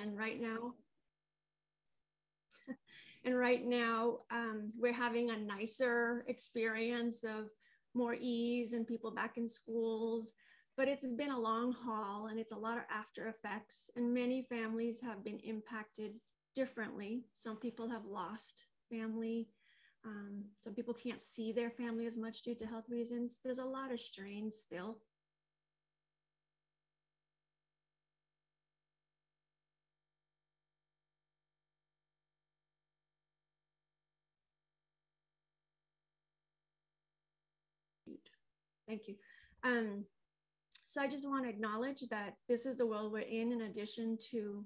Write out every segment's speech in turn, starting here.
And right now, we're having a nicer experience of more ease and people back in schools. But it's been a long haul and it's a lot of after effects. And many families have been impacted differently. Some people have lost family. Some people can't see their family as much due to health reasons. There's a lot of strain still. Thank you. Um, so I just want to acknowledge that this is the world we're in addition to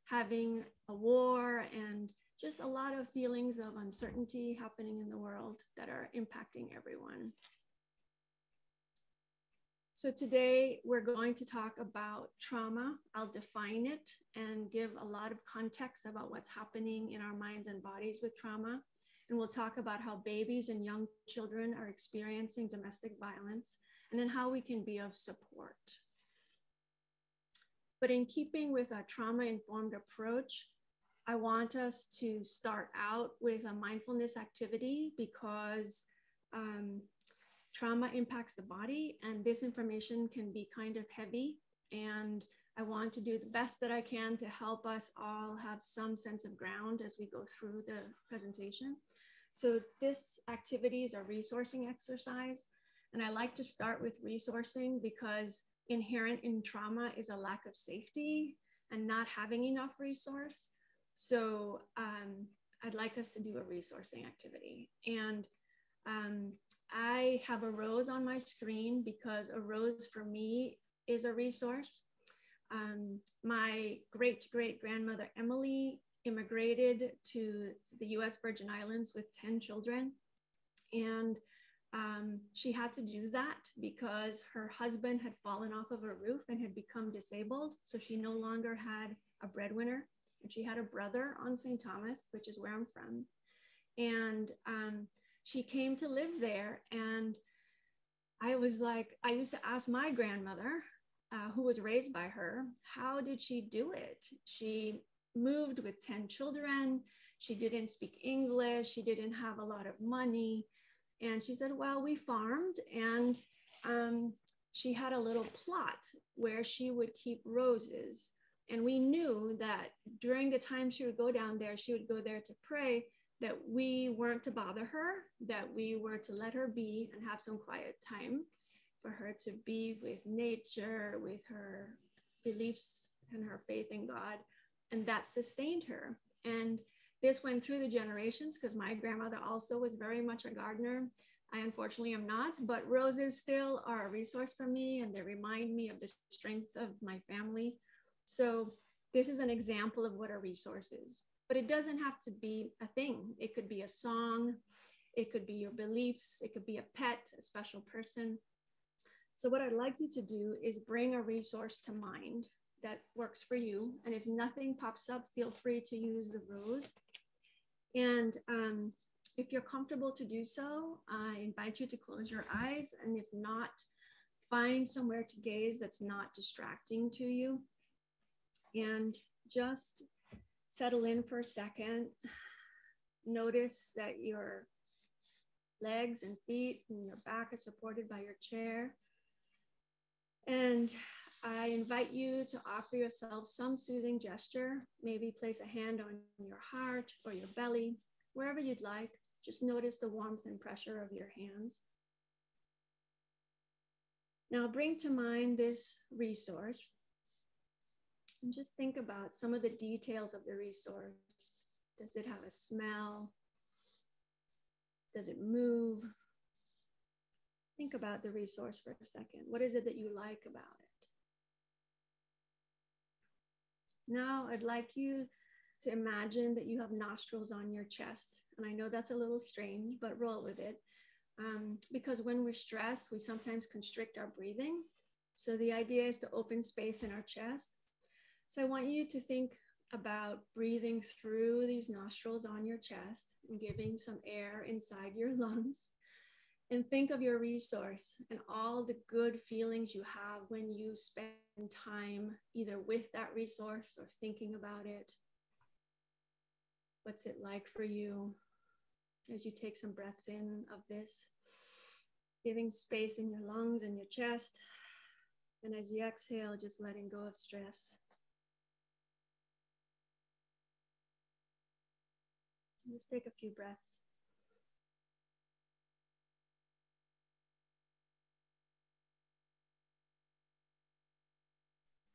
having a war and just a lot of feelings of uncertainty happening in the world that are impacting everyone. So today we're going to talk about trauma. I'll define it and give a lot of context about what's happening in our minds and bodies with trauma. And we'll talk about how babies and young children are experiencing domestic violence and then how we can be of support. But in keeping with a trauma-informed approach, I want us to start out with a mindfulness activity because trauma impacts the body and this information can be kind of heavy. And I want to do the best that I can to help us all have some sense of ground as we go through the presentation. So this activity is a resourcing exercise. And I like to start with resourcing because inherent in trauma is a lack of safety and not having enough resource. So I'd like us to do a resourcing activity. And I have a rose on my screen because a rose for me is a resource. My great-great-grandmother Emily immigrated to the US Virgin Islands with 10 children. And she had to do that because her husband had fallen off of a roof and had become disabled. So she no longer had a breadwinner. And she had a brother on St. Thomas, which is where I'm from. And she came to live there. And I was like, I used to ask my grandmother, who was raised by her, how did she do it? She moved with 10 children. She didn't speak English. She didn't have a lot of money. And she said, well, we farmed and she had a little plot where she would keep roses. And we knew that during the time she would go down there, she would go there to pray, that we weren't to bother her, that we were to let her be and have some quiet time for her to be with nature, with her beliefs and her faith in God. And that sustained her. And this went through the generations because my grandmother also was very much a gardener. I unfortunately am not, but roses still are a resource for me and they remind me of the strength of my family. So this is an example of what a resource is, but it doesn't have to be a thing. It could be a song, it could be your beliefs, it could be a pet, a special person. So what I'd like you to do is bring a resource to mind that works for you. And if nothing pops up, feel free to use the rose. And if you're comfortable to do so, I invite you to close your eyes. And if not, find somewhere to gaze that's not distracting to you. And just settle in for a second. Notice that your legs and feet and your back are supported by your chair. And I invite you to offer yourself some soothing gesture. Maybe place a hand on your heart or your belly, wherever you'd like. Just notice the warmth and pressure of your hands. Now bring to mind this resource and just think about some of the details of the resource. Does it have a smell? Does it move? Think about the resource for a second. What is it that you like about it? Now I'd like you to imagine that you have nostrils on your chest. And I know that's a little strange, but roll with it. Because when we're stressed, we sometimes constrict our breathing. So the idea is to open space in our chest. So I want you to think about breathing through these nostrils on your chest and giving some air inside your lungs. And think of your resource and all the good feelings you have when you spend time either with that resource or thinking about it. What's it like for you as you take some breaths in of this, giving space in your lungs and your chest. And as you exhale, just letting go of stress. Just take a few breaths.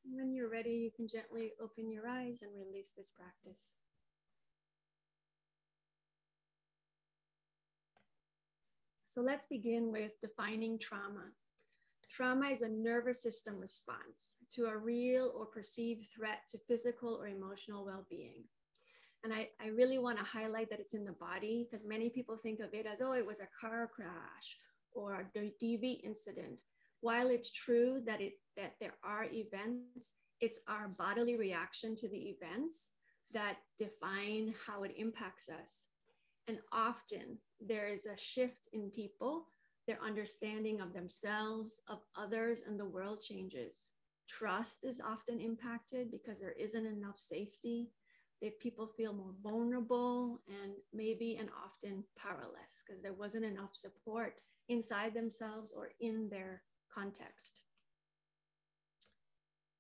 And when you're ready, you can gently open your eyes and release this practice. So let's begin with defining trauma. Trauma is a nervous system response to a real or perceived threat to physical or emotional well-being. And I really want to highlight that it's in the body, because many people think of it as, oh, it was a car crash or a DV incident. While it's true that there are events, it's our bodily reaction to the events that define how it impacts us. And often there is a shift in people, their understanding of themselves, of others, and the world changes. Trust is often impacted because there isn't enough safety. That people feel more vulnerable and maybe and often powerless because there wasn't enough support inside themselves or in their context.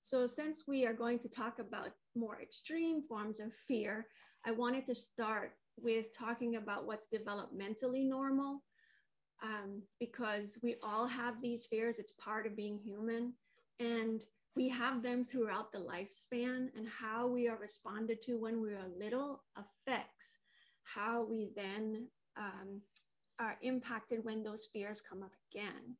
So since we are going to talk about more extreme forms of fear, I wanted to start with talking about what's developmentally normal, because we all have these fears. It's part of being human. And we have them throughout the lifespan, and how we are responded to when we are little affects how we then are impacted when those fears come up again.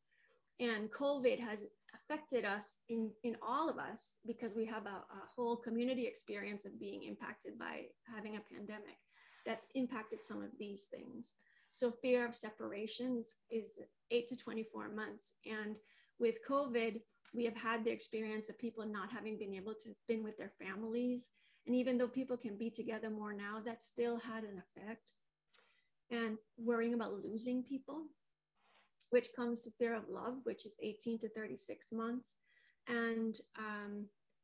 And COVID has affected us in all of us because we have a whole community experience of being impacted by having a pandemic that's impacted some of these things. So fear of separation is 8 to 24 months. And with COVID, we have had the experience of people not having been able to been with their families. And even though people can be together more now, that still had an effect. And worrying about losing people, which comes to fear of love, which is 18 to 36 months. And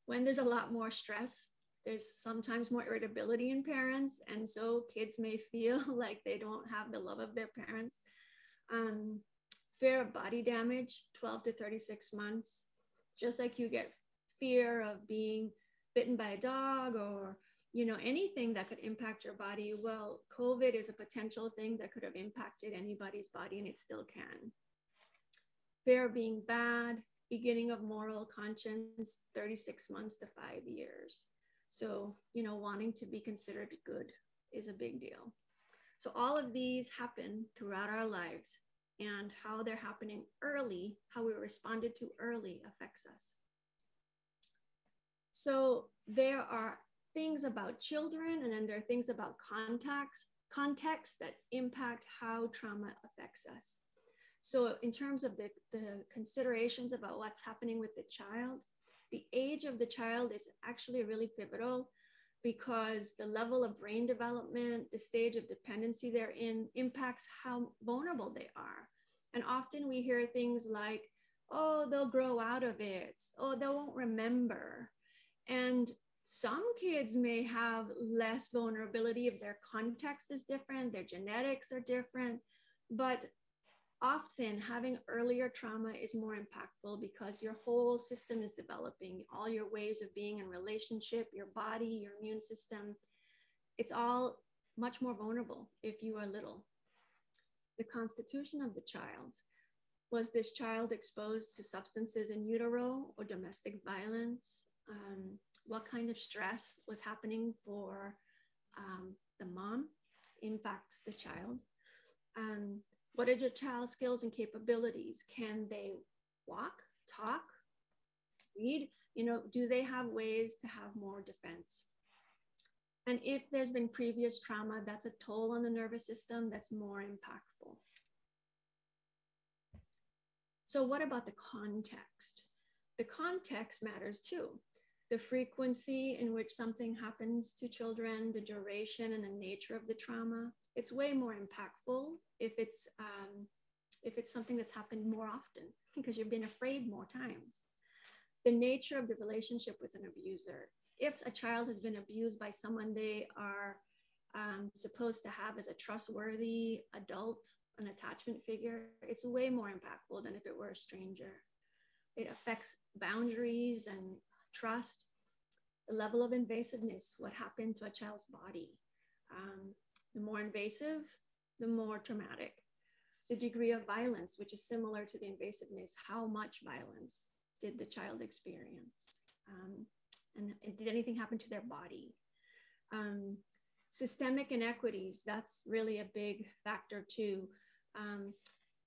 when there's a lot more stress, there's sometimes more irritability in parents. And so kids may feel like they don't have the love of their parents. Fear of body damage, 12 to 36 months. Just like you get fear of being bitten by a dog or, you know, anything that could impact your body. Well, COVID is a potential thing that could have impacted anybody's body, and it still can. Fear of being bad, beginning of moral conscience, 36 months to 5 years. So, you know, wanting to be considered good is a big deal. So all of these happen throughout our lives, and how they're happening early, how we responded to early affects us. So there are things about children, and then there are things about context that impact how trauma affects us. So in terms of the considerations about what's happening with the child, the age of the child is actually really pivotal, because the level of brain development, the stage of dependency they're in, impacts how vulnerable they are. And often we hear things like, oh, they'll grow out of it. Oh, they won't remember. And some kids may have less vulnerability if their context is different, their genetics are different, but often having earlier trauma is more impactful because your whole system is developing, all your ways of being in relationship, your body, your immune system. It's all much more vulnerable if you are little. The constitution of the child. Was this child exposed to substances in utero or domestic violence? What kind of stress was happening for the mom impacts the child? What are your child's skills and capabilities? Can they walk, talk, read? You know, do they have ways to have more defense? And if there's been previous trauma, that's a toll on the nervous system that's more impactful. So what about the context? The context matters too. The frequency in which something happens to children, the duration and the nature of the trauma. It's way more impactful if it's if it's something that's happened more often because you've been afraid more times. The nature of the relationship with an abuser. If a child has been abused by someone they are supposed to have as a trustworthy adult, an attachment figure, it's way more impactful than if it were a stranger. It affects boundaries and trust, the level of invasiveness, what happened to a child's body. The more invasive, the more traumatic. The degree of violence, which is similar to the invasiveness, how much violence did the child experience? And did anything happen to their body? Systemic inequities, that's really a big factor too.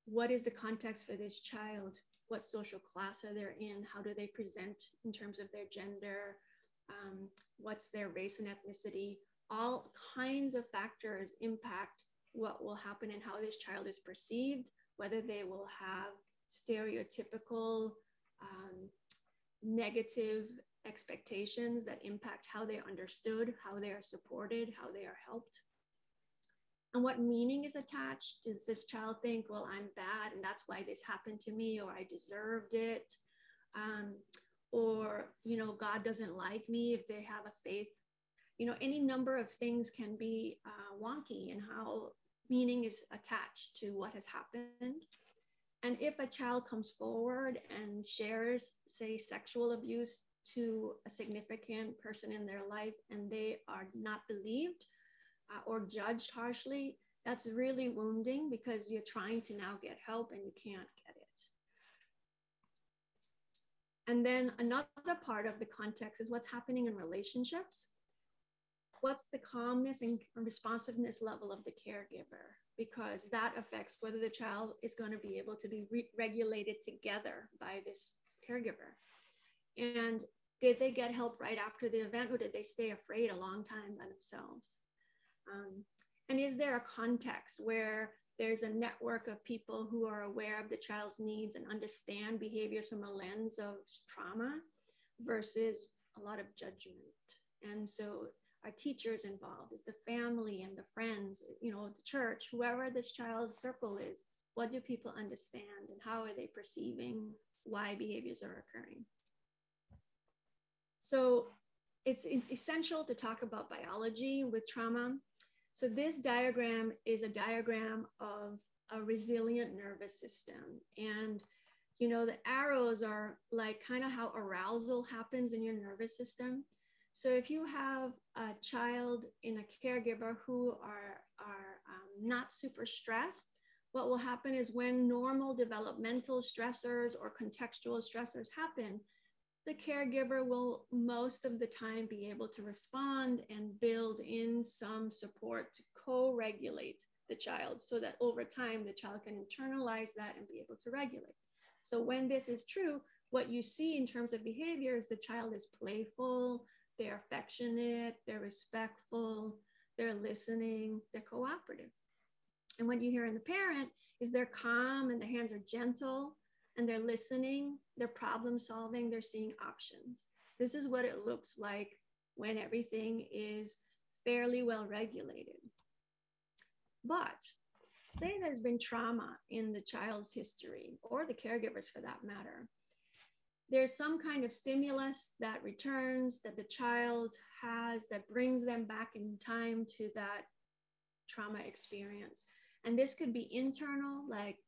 What is the context for this child? What social class are they in? How do they present in terms of their gender? What's their race and ethnicity? All kinds of factors impact what will happen and how this child is perceived, whether they will have stereotypical negative expectations that impact how they're understood, how they are supported, how they are helped. And what meaning is attached? Does this child think, well, I'm bad and that's why this happened to me, or I deserved it? Or, you know, God doesn't like me if they have a faith. You know, any number of things can be wonky in how meaning is attached to what has happened. And if a child comes forward and shares, say, sexual abuse to a significant person in their life and they are not believed or judged harshly, that's really wounding because you're trying to now get help and you can't get it. And then another part of the context is what's happening in relationships. What's the calmness and responsiveness level of the caregiver? Because that affects whether the child is going to be able to be regulated together by this caregiver. And did they get help right after the event, or did they stay afraid a long time by themselves? And is there a context where there's a network of people who are aware of the child's needs and understand behaviors from a lens of trauma versus a lot of judgment? And so are teachers involved? Is the family and the friends, you know, the church, whoever this child's circle is, what do people understand and how are they perceiving why behaviors are occurring? So it's essential to talk about biology with trauma. So this diagram is a diagram of a resilient nervous system. And, you know, the arrows are like kind of how arousal happens in your nervous system. So if you have a child in a caregiver who are not super stressed, what will happen is when normal developmental stressors or contextual stressors happen, the caregiver will most of the time be able to respond and build in some support to co-regulate the child so that over time the child can internalize that and be able to regulate. So when this is true, what you see in terms of behavior is the child is playful, they're affectionate, they're respectful, they're listening, they're cooperative. And what you hear in the parent is they're calm and their hands are gentle and they're listening, they're problem solving, they're seeing options. This is what it looks like when everything is fairly well regulated. But say there's been trauma in the child's history or the caregivers for that matter. There's some kind of stimulus that returns that the child has that brings them back in time to that trauma experience. And this could be internal, like,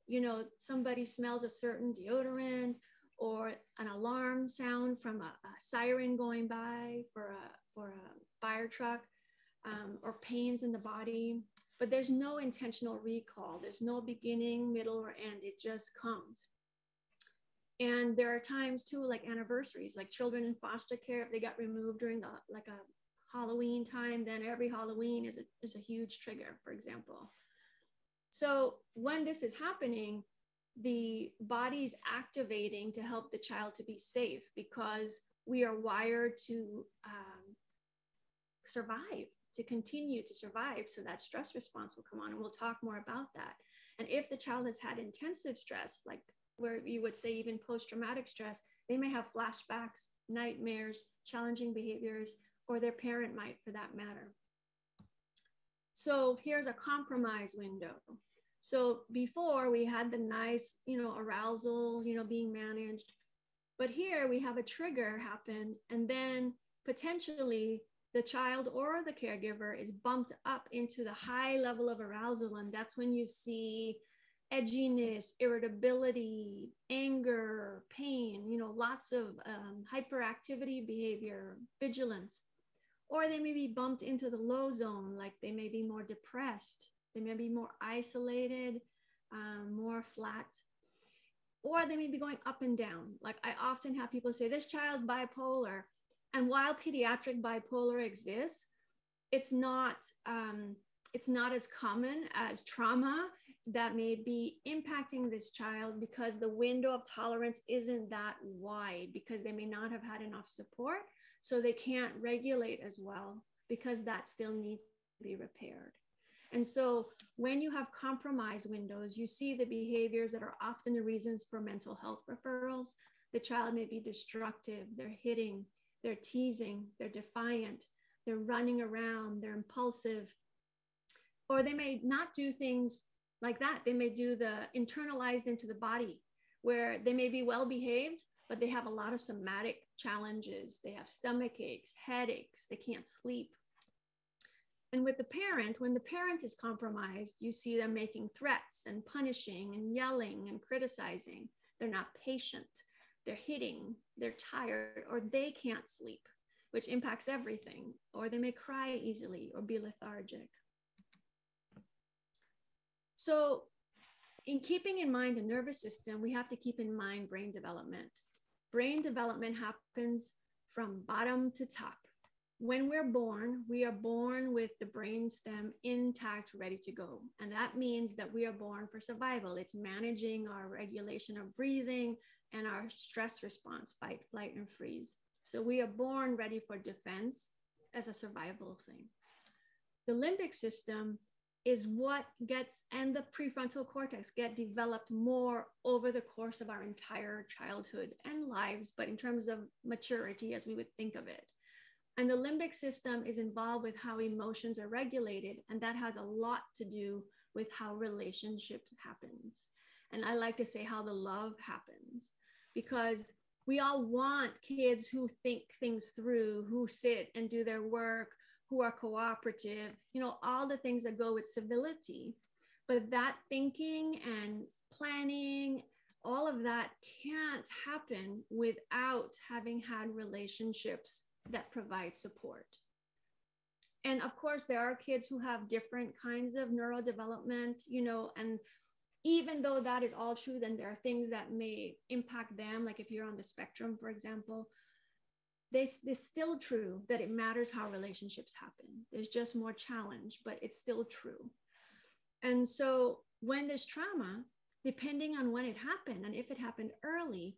you know, somebody smells a certain deodorant or an alarm sound from a siren going by for a fire truck, or pains in the body. But there's no intentional recall. There's no beginning, middle, or end. It just comes. And there are times too, like anniversaries, like children in foster care, if they got removed during like a Halloween time, then every Halloween is a huge trigger, for example. So when this is happening, the body's activating to help the child to be safe because we are wired to survive, to continue to survive. So that stress response will come on, and we'll talk more about that. And if the child has had intensive stress, like where you would say even post-traumatic stress, they may have flashbacks, nightmares, challenging behaviors, or their parent might for that matter. So here's a compromise window. So before we had the nice, arousal, being managed. But here we have a trigger happen, and then potentially the child or the caregiver is bumped up into the high level of arousal. And that's when you see edginess, irritability, anger, pain, lots of hyperactivity behavior, vigilance. Or they may be bumped into the low zone, like they may be more depressed, they may be more isolated, more flat, or they may be going up and down. Like I often have people say, this child's bipolar. And while pediatric bipolar exists, it's not as common as trauma that may be impacting this child, because the window of tolerance isn't that wide, because they may not have had enough support. So they can't regulate as well, because that still needs to be repaired. And so when you have compromised windows, you see the behaviors that are often the reasons for mental health referrals. The child may be destructive, they're hitting, they're teasing, they're defiant, they're running around, they're impulsive, or they may not do things like that. They may do the internalized into the body, where they may be well behaved, but they have a lot of somatic challenges. They have stomach aches, headaches, they can't sleep. And with the parent, when the parent is compromised, you see them making threats and punishing and yelling and criticizing. They're not patient, they're hitting, they're tired, or they can't sleep, which impacts everything. Or they may cry easily or be lethargic. So in keeping in mind the nervous system, we have to keep in mind brain development. Brain development happens from bottom to top. When we're born, we are born with the brain stem intact, ready to go. And that means that we are born for survival. It's managing our regulation of breathing and our stress response, fight, flight, and freeze. So we are born ready for defense as a survival thing. The limbic system is what gets, and the prefrontal cortex get developed more over the course of our entire childhood and lives, but in terms of maturity, as we would think of it. And the limbic system is involved with how emotions are regulated. And that has a lot to do with how relationship happens. And I like to say how the love happens, because we all want kids who think things through, who sit and do their work, who are cooperative, all the things that go with civility. But that thinking and planning, all of that can't happen without having had relationships that provide support. And of course, there are kids who have different kinds of neurodevelopment, and even though that is all true, then there are things that may impact them. Like if you're on the spectrum, for example, it's still true that it matters how relationships happen. There's just more challenge, but it's still true. And so when there's trauma, depending on when it happened and if it happened early,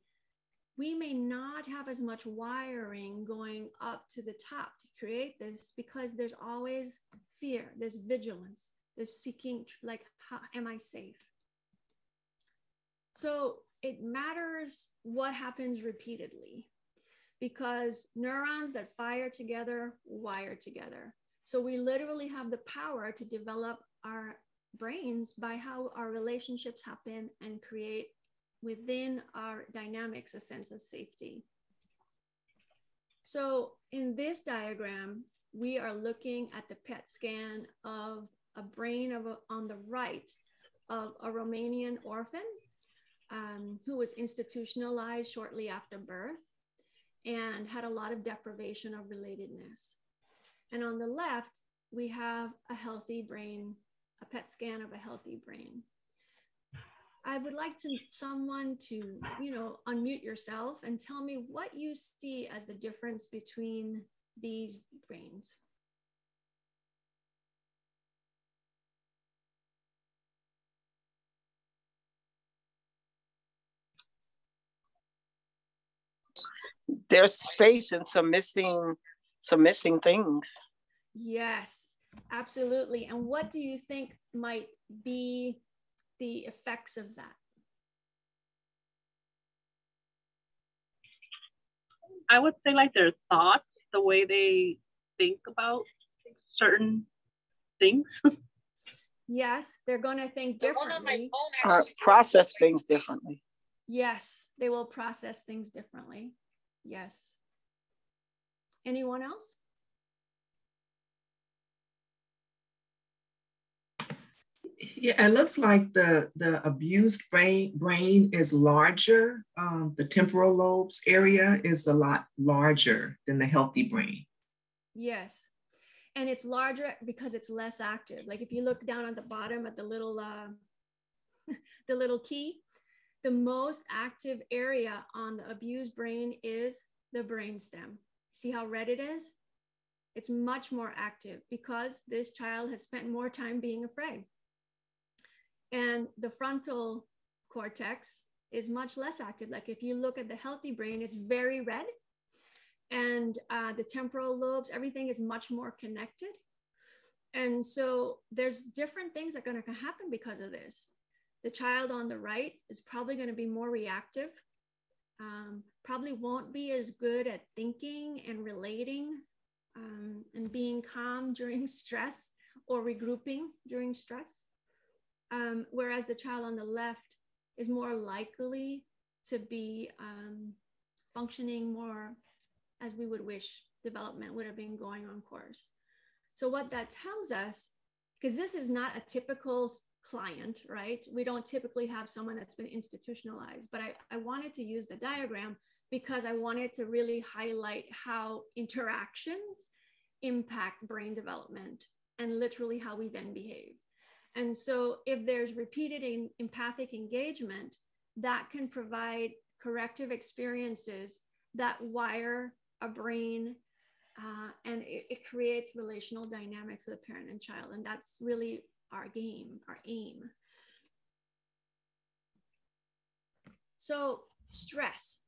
we may not have as much wiring going up to the top to create this, because there's always fear, there's vigilance, there's seeking, like, how am I safe? So it matters what happens repeatedly, because neurons that fire together wire together. So we literally have the power to develop our brains by how our relationships happen and create within our dynamics a sense of safety. So in this diagram, we are looking at the PET scan of a brain on the right of a Romanian orphan who was institutionalized shortly after birth and had a lot of deprivation of relatedness. And on the left, we have a healthy brain, a PET scan of a healthy brain. I would like someone to, unmute yourself and tell me what you see as the difference between these brains. There's space and some missing things. Yes, absolutely. And what do you think might be the effects of that? I would say like their thoughts, the way they think about certain things. Yes, they're going to think differently. Process things differently. Yes, they will process things differently. Yes. Anyone else? Yeah, it looks like the abused brain is larger. The temporal lobes area is a lot larger than the healthy brain. Yes. And it's larger because it's less active. Like if you look down at the bottom at the little the little key, the most active area on the abused brain is the brainstem. See how red it is? It's much more active because this child has spent more time being afraid. And the frontal cortex is much less active. Like if you look at the healthy brain, it's very red. And the temporal lobes, everything is much more connected. And so there's different things that are going to happen because of this. The child on the right is probably going to be more reactive, probably won't be as good at thinking and relating and being calm during stress or regrouping during stress. Whereas the child on the left is more likely to be functioning more as we would wish development would have been going on course. So what that tells us, because this is not a typical client, right? We don't typically have someone that's been institutionalized, but I wanted to use the diagram because I wanted to really highlight how interactions impact brain development and literally how we then behave. And so if there's repeated empathic engagement, that can provide corrective experiences that wire a brain and it creates relational dynamics with a parent and child. And that's really our game, our aim. So stress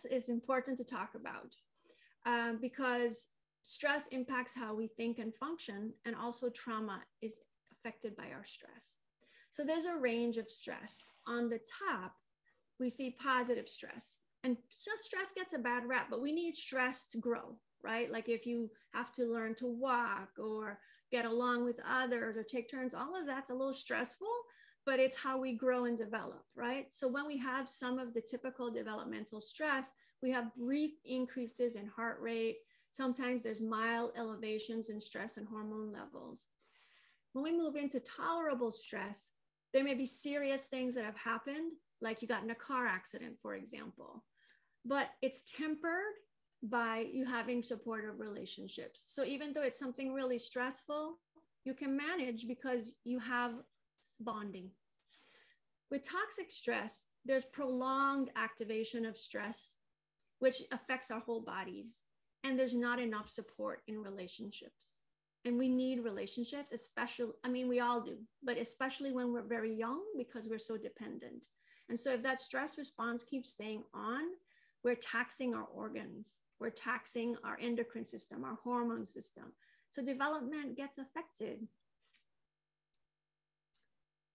is important to talk about because stress impacts how we think and function, and also trauma is affected by our stress. So there's a range of stress. On the top, we see positive stress. And so stress gets a bad rap, but we need stress to grow, right? Like if you have to learn to walk or get along with others or take turns, all of that's a little stressful, but it's how we grow and develop, right? So when we have some of the typical developmental stress, we have brief increases in heart rate. Sometimes there's mild elevations in stress and hormone levels. When we move into tolerable stress, there may be serious things that have happened, like you got in a car accident, for example, but it's tempered by you having supportive relationships. So even though it's something really stressful, you can manage because you have bonding. With toxic stress, there's prolonged activation of stress, which affects our whole bodies, and there's not enough support in relationships. And we need relationships, especially, I mean, we all do, but especially when we're very young because we're so dependent. And so if that stress response keeps staying on, we're taxing our organs, we're taxing our endocrine system, our hormone system. So development gets affected.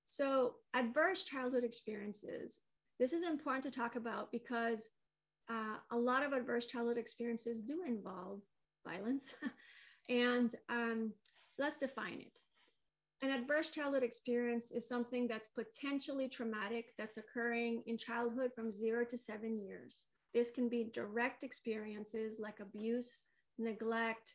So adverse childhood experiences, this is important to talk about because a lot of adverse childhood experiences do involve violence. And let's define it. An adverse childhood experience is something that's potentially traumatic that's occurring in childhood from 0 to 7 years. This can be direct experiences like abuse, neglect,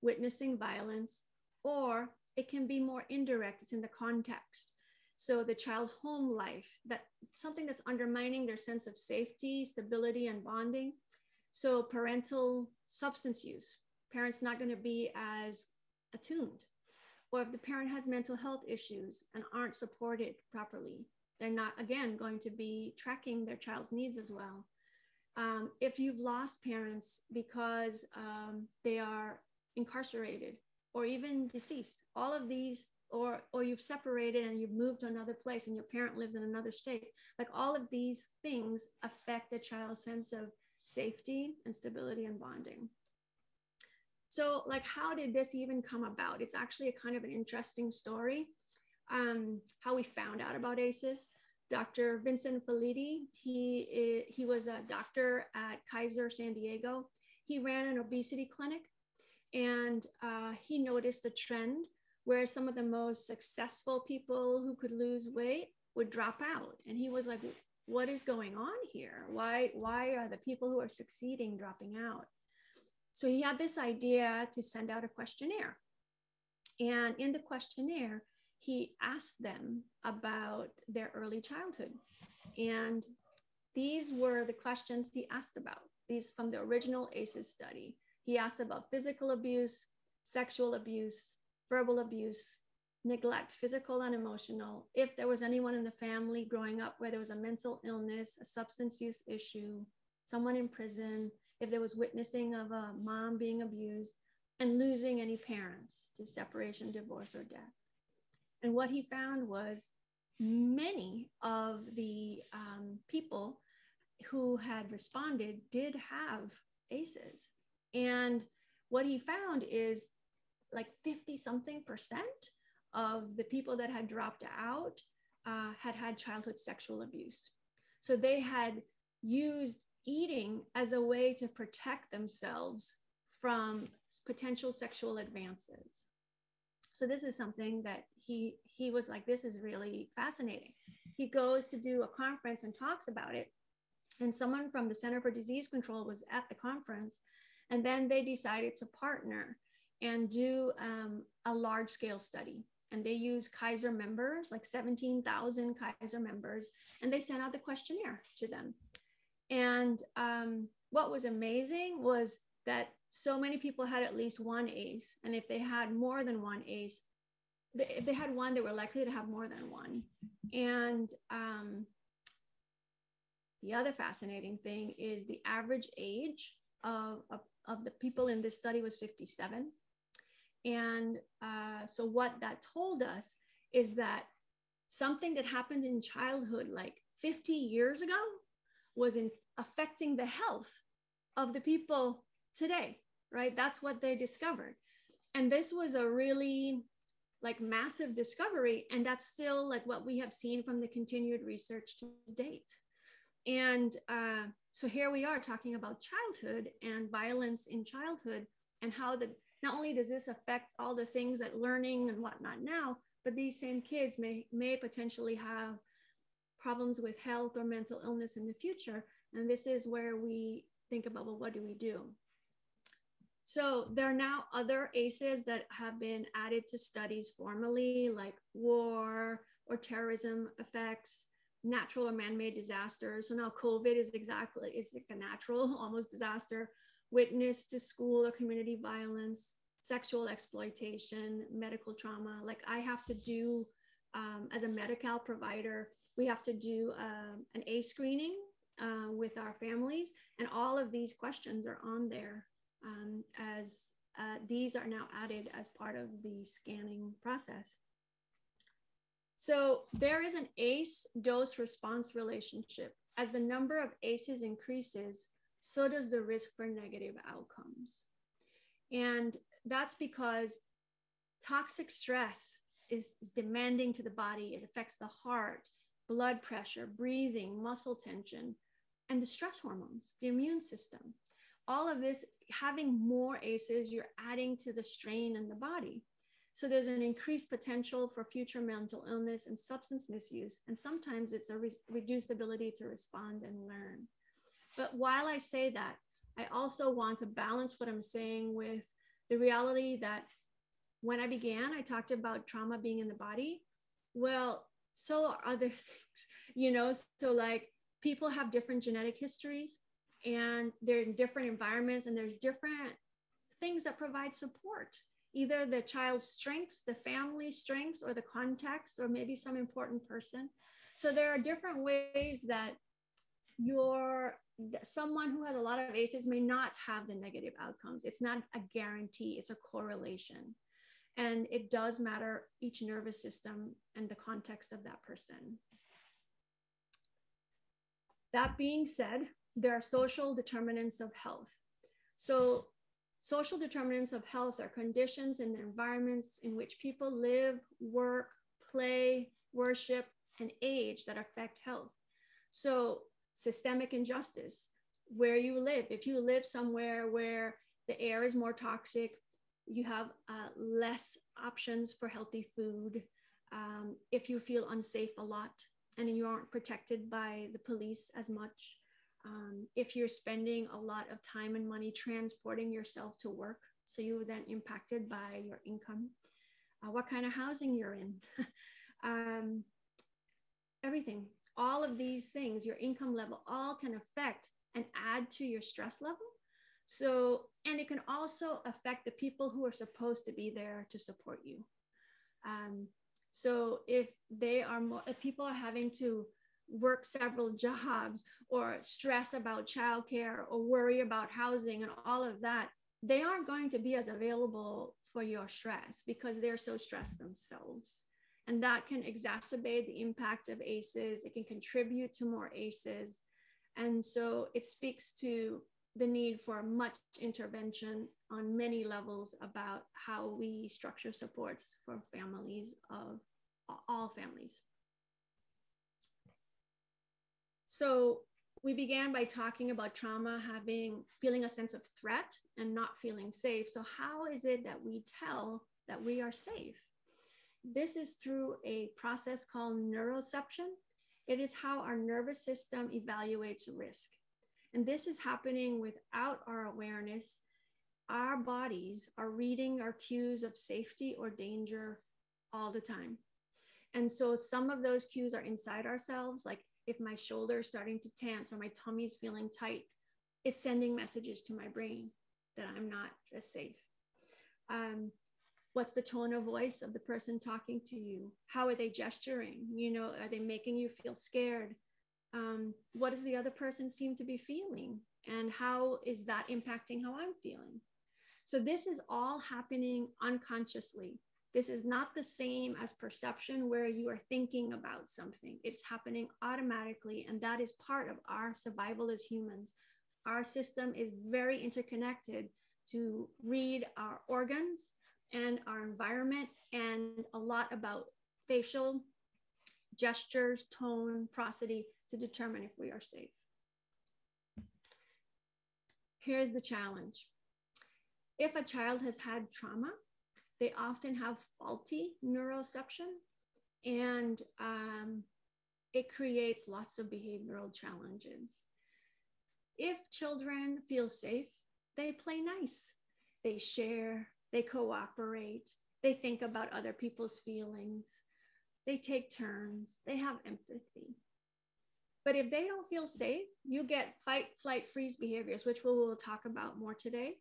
witnessing violence, or it can be more indirect, it's in the context. So the child's home life, that something that's undermining their sense of safety, stability, and bonding. So parental substance use, parents not going to be as attuned. Or if the parent has mental health issues and aren't supported properly, they're not, again, going to be tracking their child's needs as well. If you've lost parents because they are incarcerated or even deceased, all of these, or you've separated and you've moved to another place and your parent lives in another state, like all of these things affect the child's sense of safety and stability and bonding. So like, how did this even come about? It's actually a kind of an interesting story, how we found out about ACEs. Dr. Vincent Felitti, he was a doctor at Kaiser San Diego. He ran an obesity clinic, and he noticed the trend where some of the most successful people who could lose weight would drop out. And he was like, what is going on here? Why are the people who are succeeding dropping out? So he had this idea to send out a questionnaire. And in the questionnaire, he asked them about their early childhood. And these were the questions he asked about, these from the original ACEs study. He asked about physical abuse, sexual abuse, verbal abuse, neglect, physical and emotional, if there was anyone in the family growing up where there was a mental illness, a substance use issue, someone in prison, if there was witnessing of a mom being abused, and losing any parents to separation, divorce, or death. And what he found was many of the people who had responded did have ACEs. And what he found is like 50-something% of the people that had dropped out had had childhood sexual abuse. So they had used eating as a way to protect themselves from potential sexual advances. So this is something that he was like, this is really fascinating. He goes to do a conference and talks about it. And someone from the Center for Disease Control was at the conference. And then they decided to partner and do a large scale study. And they used Kaiser members, like 17,000 Kaiser members, and they sent out the questionnaire to them. And what was amazing was that so many people had at least one ACE. And if they had more than one ACE, if they had one, they were likely to have more than one. And the other fascinating thing is the average age of the people in this study was 57. And so what that told us is that something that happened in childhood like 50 years ago was affecting the health of the people today, right? That's what they discovered. And this was a really like massive discovery. And that's still like what we have seen from the continued research to date. And so here we are talking about childhood and violence in childhood, and how that not only does this affect all the things like learning and whatnot now, but these same kids may potentially have problems with health or mental illness in the future. And this is where we think about, well, what do we do? So there are now other ACEs that have been added to studies formally, like war or terrorism effects, natural or man-made disasters. So now COVID is like a natural almost disaster, witness to school or community violence, sexual exploitation, medical trauma. Like I have to do, as a Medi-Cal provider, we have to do an ACE screening with our families. And all of these questions are on there as these are now added as part of the scanning process. So there is an ACE dose response relationship. As the number of ACEs increases, so does the risk for negative outcomes. And that's because toxic stress is demanding to the body. It affects the heart, blood pressure, breathing, muscle tension, and the stress hormones, the immune system. All of this, having more ACEs, you're adding to the strain in the body. So there's an increased potential for future mental illness and substance misuse. And sometimes it's a reduced ability to respond and learn. But while I say that, I also want to balance what I'm saying with the reality that when I began, I talked about trauma being in the body. Well, so are other things, you know, so like people have different genetic histories and they're in different environments, and there's different things that provide support, either the child's strengths, the family strengths, or the context, or maybe some important person. So there are different ways that someone who has a lot of ACEs may not have the negative outcomes. It's not a guarantee, it's a correlation. And it does matter each nervous system and the context of that person. That being said, there are social determinants of health. So social determinants of health are conditions and environments in which people live, work, play, worship, and age that affect health. So systemic injustice, where you live. If you live somewhere where the air is more toxic, You have less options for healthy food. If you feel unsafe a lot and you aren't protected by the police as much, if you're spending a lot of time and money transporting yourself to work, so you're then impacted by your income, what kind of housing you're in, everything, all of these things, your income level, all can affect and add to your stress level. So, and it can also affect the people who are supposed to be there to support you. So if if people are having to work several jobs or stress about childcare or worry about housing and all of that, they aren't going to be as available for your stress because they're so stressed themselves. And that can exacerbate the impact of ACEs. It can contribute to more ACEs. And so it speaks to the need for much intervention on many levels about how we structure supports for families of all families. So we began by talking about trauma feeling a sense of threat and not feeling safe. So how is it that we tell that we are safe? This is through a process called neuroception. It is how our nervous system evaluates risk. And this is happening without our awareness. Our bodies are reading our cues of safety or danger all the time. And so some of those cues are inside ourselves, like if my shoulder is starting to tense or my tummy is feeling tight, it's sending messages to my brain that I'm not as safe. What's the tone of voice of the person talking to you? How are they gesturing? You know, are they making you feel scared? What does the other person seem to be feeling? And how is that impacting how I'm feeling? So this is all happening unconsciously. This is not the same as perception where you are thinking about something. It's happening automatically, and that is part of our survival as humans. Our system is very interconnected to read our organs and our environment, and a lot about facial gestures, tone, prosody to determine if we are safe. Here's the challenge. If a child has had trauma, they often have faulty neuroception, and it creates lots of behavioral challenges. If children feel safe, they play nice. They share, they cooperate, they think about other people's feelings, they take turns, they have empathy. But if they don't feel safe, you get fight, flight, freeze behaviors, which we will talk about more today.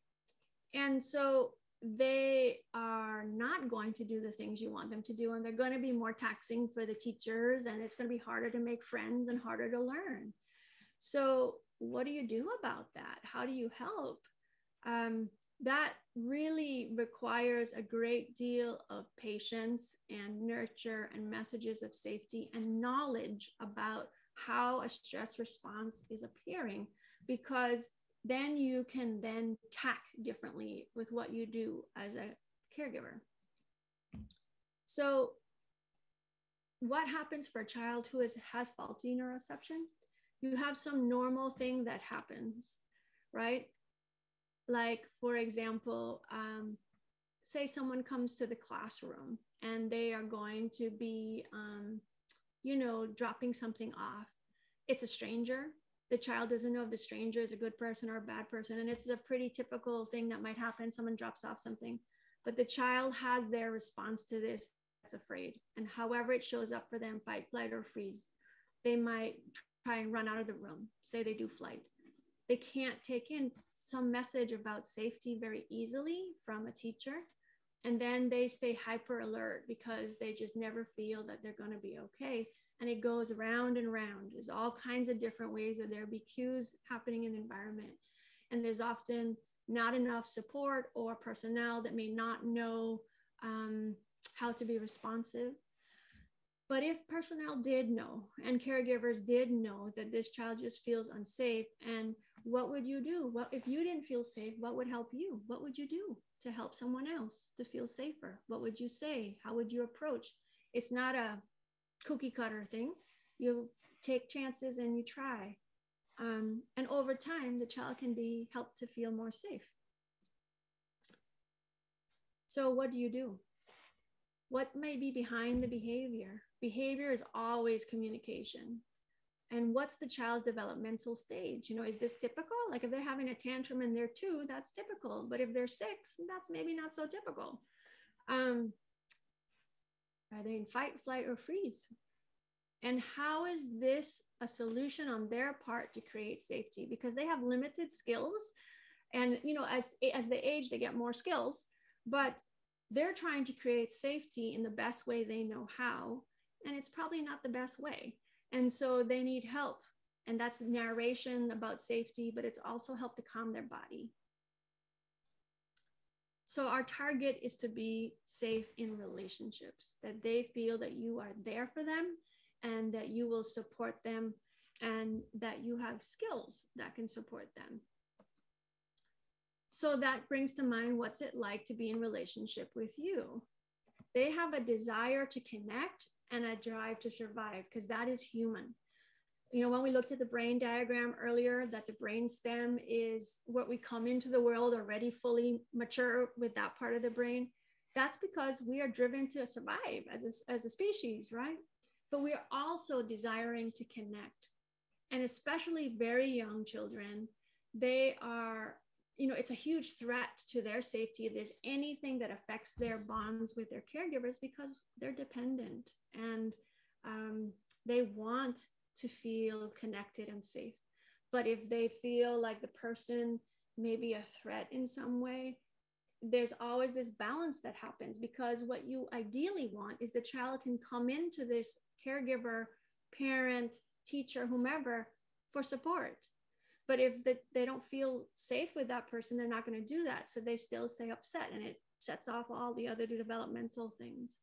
And so they are not going to do the things you want them to do, and they're going to be more taxing for the teachers, and it's going to be harder to make friends and harder to learn. So what do you do about that? How do you help? That really requires a great deal of patience and nurture and messages of safety and knowledge about how a stress response is appearing, because then you can then tack differently with what you do as a caregiver. So what happens for a child who has faulty neuroception? You have some normal thing that happens, right? Like, for example, say someone comes to the classroom and they are going to be, dropping something off. It's a stranger. The child doesn't know if the stranger is a good person or a bad person. And this is a pretty typical thing that might happen. Someone drops off something, but the child has their response to this that's afraid. And however it shows up for them, fight, flight, or freeze, they might try and run out of the room, say they do flight. They can't take in some message about safety very easily from a teacher. And then they stay hyper alert because they just never feel that they're going to be okay. And it goes round and round. There's all kinds of different ways that there be cues happening in the environment. And there's often not enough support or personnel that may not know how to be responsive. But if personnel did know and caregivers did know that this child just feels unsafe, and what would you do? Well, if you didn't feel safe, what would help you? What would you do to help someone else to feel safer? What would you say? How would you approach? It's not a cookie cutter thing. You take chances and you try. And over time, the child can be helped to feel more safe. So what do you do? What may be behind the behavior? Behavior is always communication. And what's the child's developmental stage? You know, is this typical? Like if they're having a tantrum and they're 2, that's typical. But if they're 6, that's maybe not so typical. Are they in fight, flight, or freeze? And how is this a solution on their part to create safety? Because they have limited skills. And, you know, as they age, they get more skills. But they're trying to create safety in the best way they know how. And it's probably not the best way. And so they need help. And that's narration about safety, but it's also help to calm their body. So our target is to be safe in relationships, that they feel that you are there for them and that you will support them and that you have skills that can support them. So that brings to mind, what's it like to be in relationship with you? They have a desire to connect and a drive to survive, because that is human. You know, when we looked at the brain diagram earlier, that the brain stem is what we come into the world already fully mature with that part of the brain. That's because we are driven to survive as a species, right? But we are also desiring to connect. And especially very young children, they are, you know, it's a huge threat to their safety if there's anything that affects their bonds with their caregivers, because they're dependent and they want to feel connected and safe. But if they feel like the person may be a threat in some way, there's always this balance that happens, because what you ideally want is the child can come into this caregiver, parent, teacher, whomever, for support. But if they don't feel safe with that person, they're not going to do that. So they still stay upset, and it sets off all the other developmental things.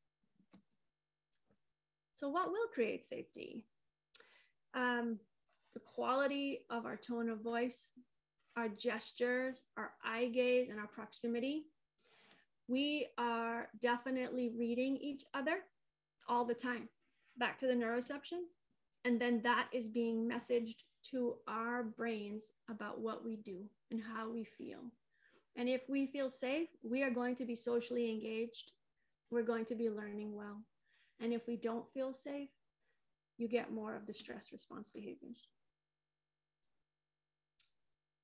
So what will create safety? The quality of our tone of voice, our gestures, our eye gaze, and our proximity. We are definitely reading each other all the time. Back to the neuroception. And then that is being messaged to our brains about what we do and how we feel. And if we feel safe, we are going to be socially engaged. We're going to be learning well. And if we don't feel safe, you get more of the stress response behaviors.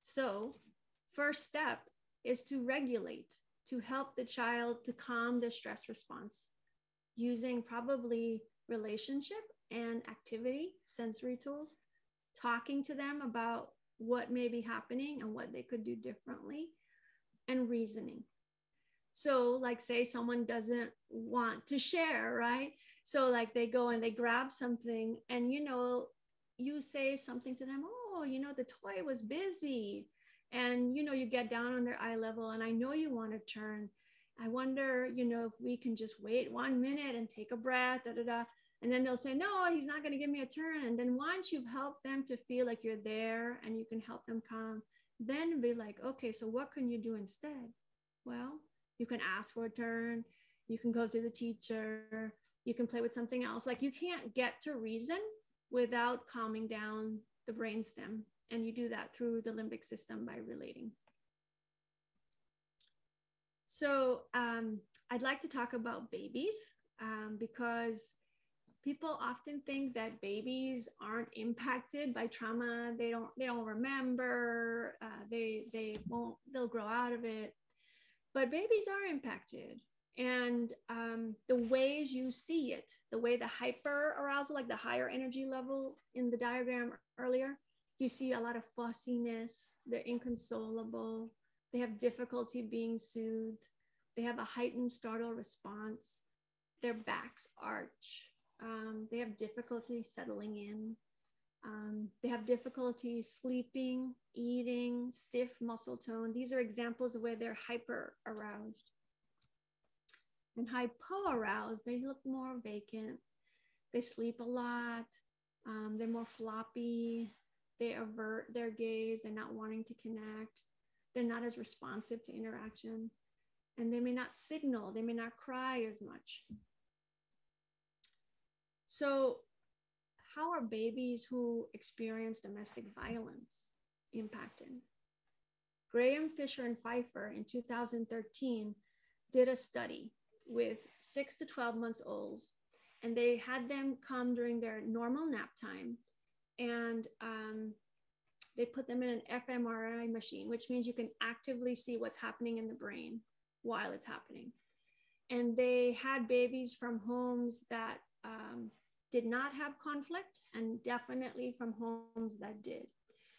So first step is to regulate, to help the child to calm their stress response using probably relationship and activity, sensory tools, talking to them about what may be happening and what they could do differently, and reasoning. So like, say someone doesn't want to share, right? So like they go and they grab something, and you know, you say something to them, oh, you know, the toy was busy, and you know, you get down on their eye level, and I know you want to turn. I wonder, you know, if we can just wait 1 minute and take a breath, da, da, da. And then they'll say, no, he's not going to give me a turn. And then once you've helped them to feel like you're there and you can help them calm, then be like, okay, so what can you do instead? Well, you can ask for a turn. You can go to the teacher. You can play with something else. Like, you can't get to reason without calming down the brainstem. And you do that through the limbic system by relating. So I'd like to talk about babies because people often think that babies aren't impacted by trauma. They don't remember. They'll grow out of it. But babies are impacted. And the ways you see it, the way the hyperarousal, like the higher energy level in the diagram earlier, you see a lot of fussiness. They're inconsolable. They have difficulty being soothed. They have a heightened startle response. Their backs arch. They have difficulty settling in. They have difficulty sleeping, eating, stiff muscle tone. These are examples of where they're hyper aroused. And hypo-aroused, they look more vacant. They sleep a lot. They're more floppy. They avert their gaze. They're not wanting to connect. They're not as responsive to interaction. And they may not signal. They may not cry as much. So how are babies who experience domestic violence impacted? Graham, Fisher, and Pfeiffer in 2013 did a study with 6 to 12 months olds, and they had them come during their normal nap time, and they put them in an fMRI machine, which means you can actively see what's happening in the brain while it's happening. And they had babies from homes that did not have conflict, and definitely from homes that did.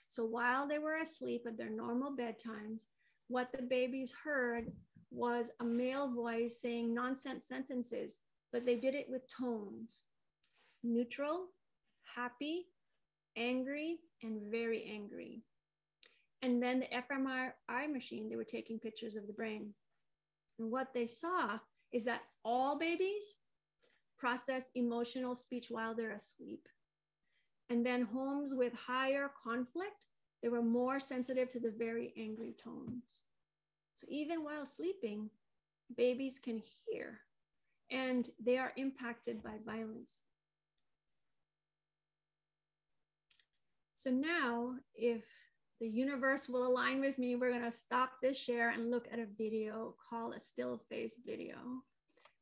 So while they were asleep at their normal bedtimes, what the babies heard was a male voice saying nonsense sentences, but they did it with tones: neutral, happy, angry, and very angry. And then the fMRI machine, they were taking pictures of the brain. And what they saw is that all babies process emotional speech while they're asleep. And then homes with higher conflict, they were more sensitive to the very angry tones. So even while sleeping, babies can hear, and they are impacted by violence. So now, if the universe will align with me, we're gonna stop this share and look at a video called a still face video.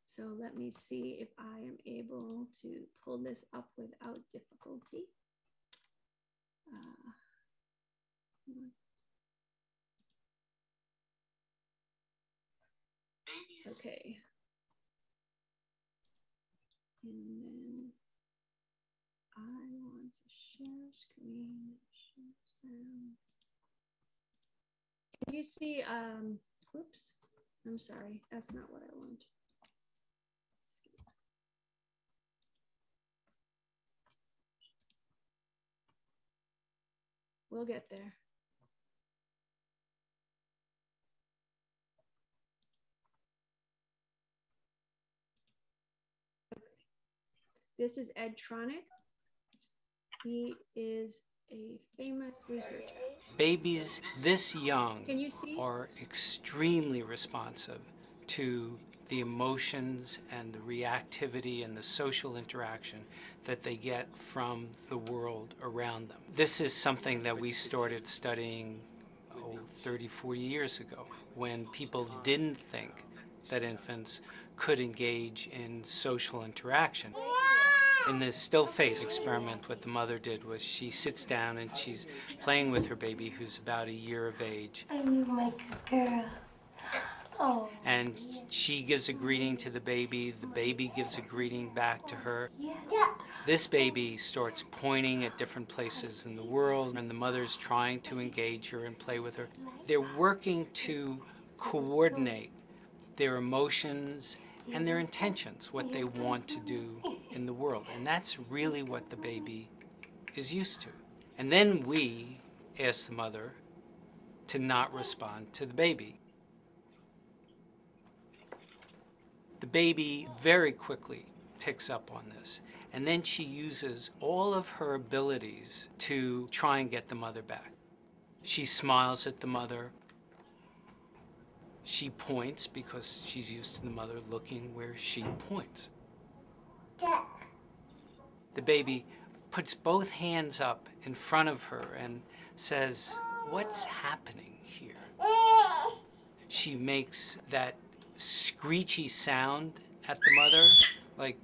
So let me see if I am able to pull this up without difficulty. Okay. And then I want to share screen, share sound. Can you see, oops, I'm sorry, that's not what I want. We'll get there. This is Ed Tronick. He is a famous researcher. Babies this young Can you see? are extremely responsive to the emotions and the reactivity and the social interaction that they get from the world around them. This is something that we started studying 30, 40 years ago, when people didn't think that infants could engage in social interaction. In the still face experiment, what the mother did was she sits down and she's playing with her baby, who's about a year of age. I'm my girl. Oh. And she gives a greeting to the baby gives a greeting back to her. Yeah. This baby starts pointing at different places in the world, and the mother's trying to engage her and play with her. They're working to coordinate their emotions and their intentions, what they want to do in the world. And that's really what the baby is used to. And then we ask the mother to not respond to the baby. The baby very quickly picks up on this, and then she uses all of her abilities to try and get the mother back. She smiles at the mother. She points because she's used to the mother looking where she points. The baby puts both hands up in front of her and says, "What's happening here?" She makes that screechy sound at the mother, like,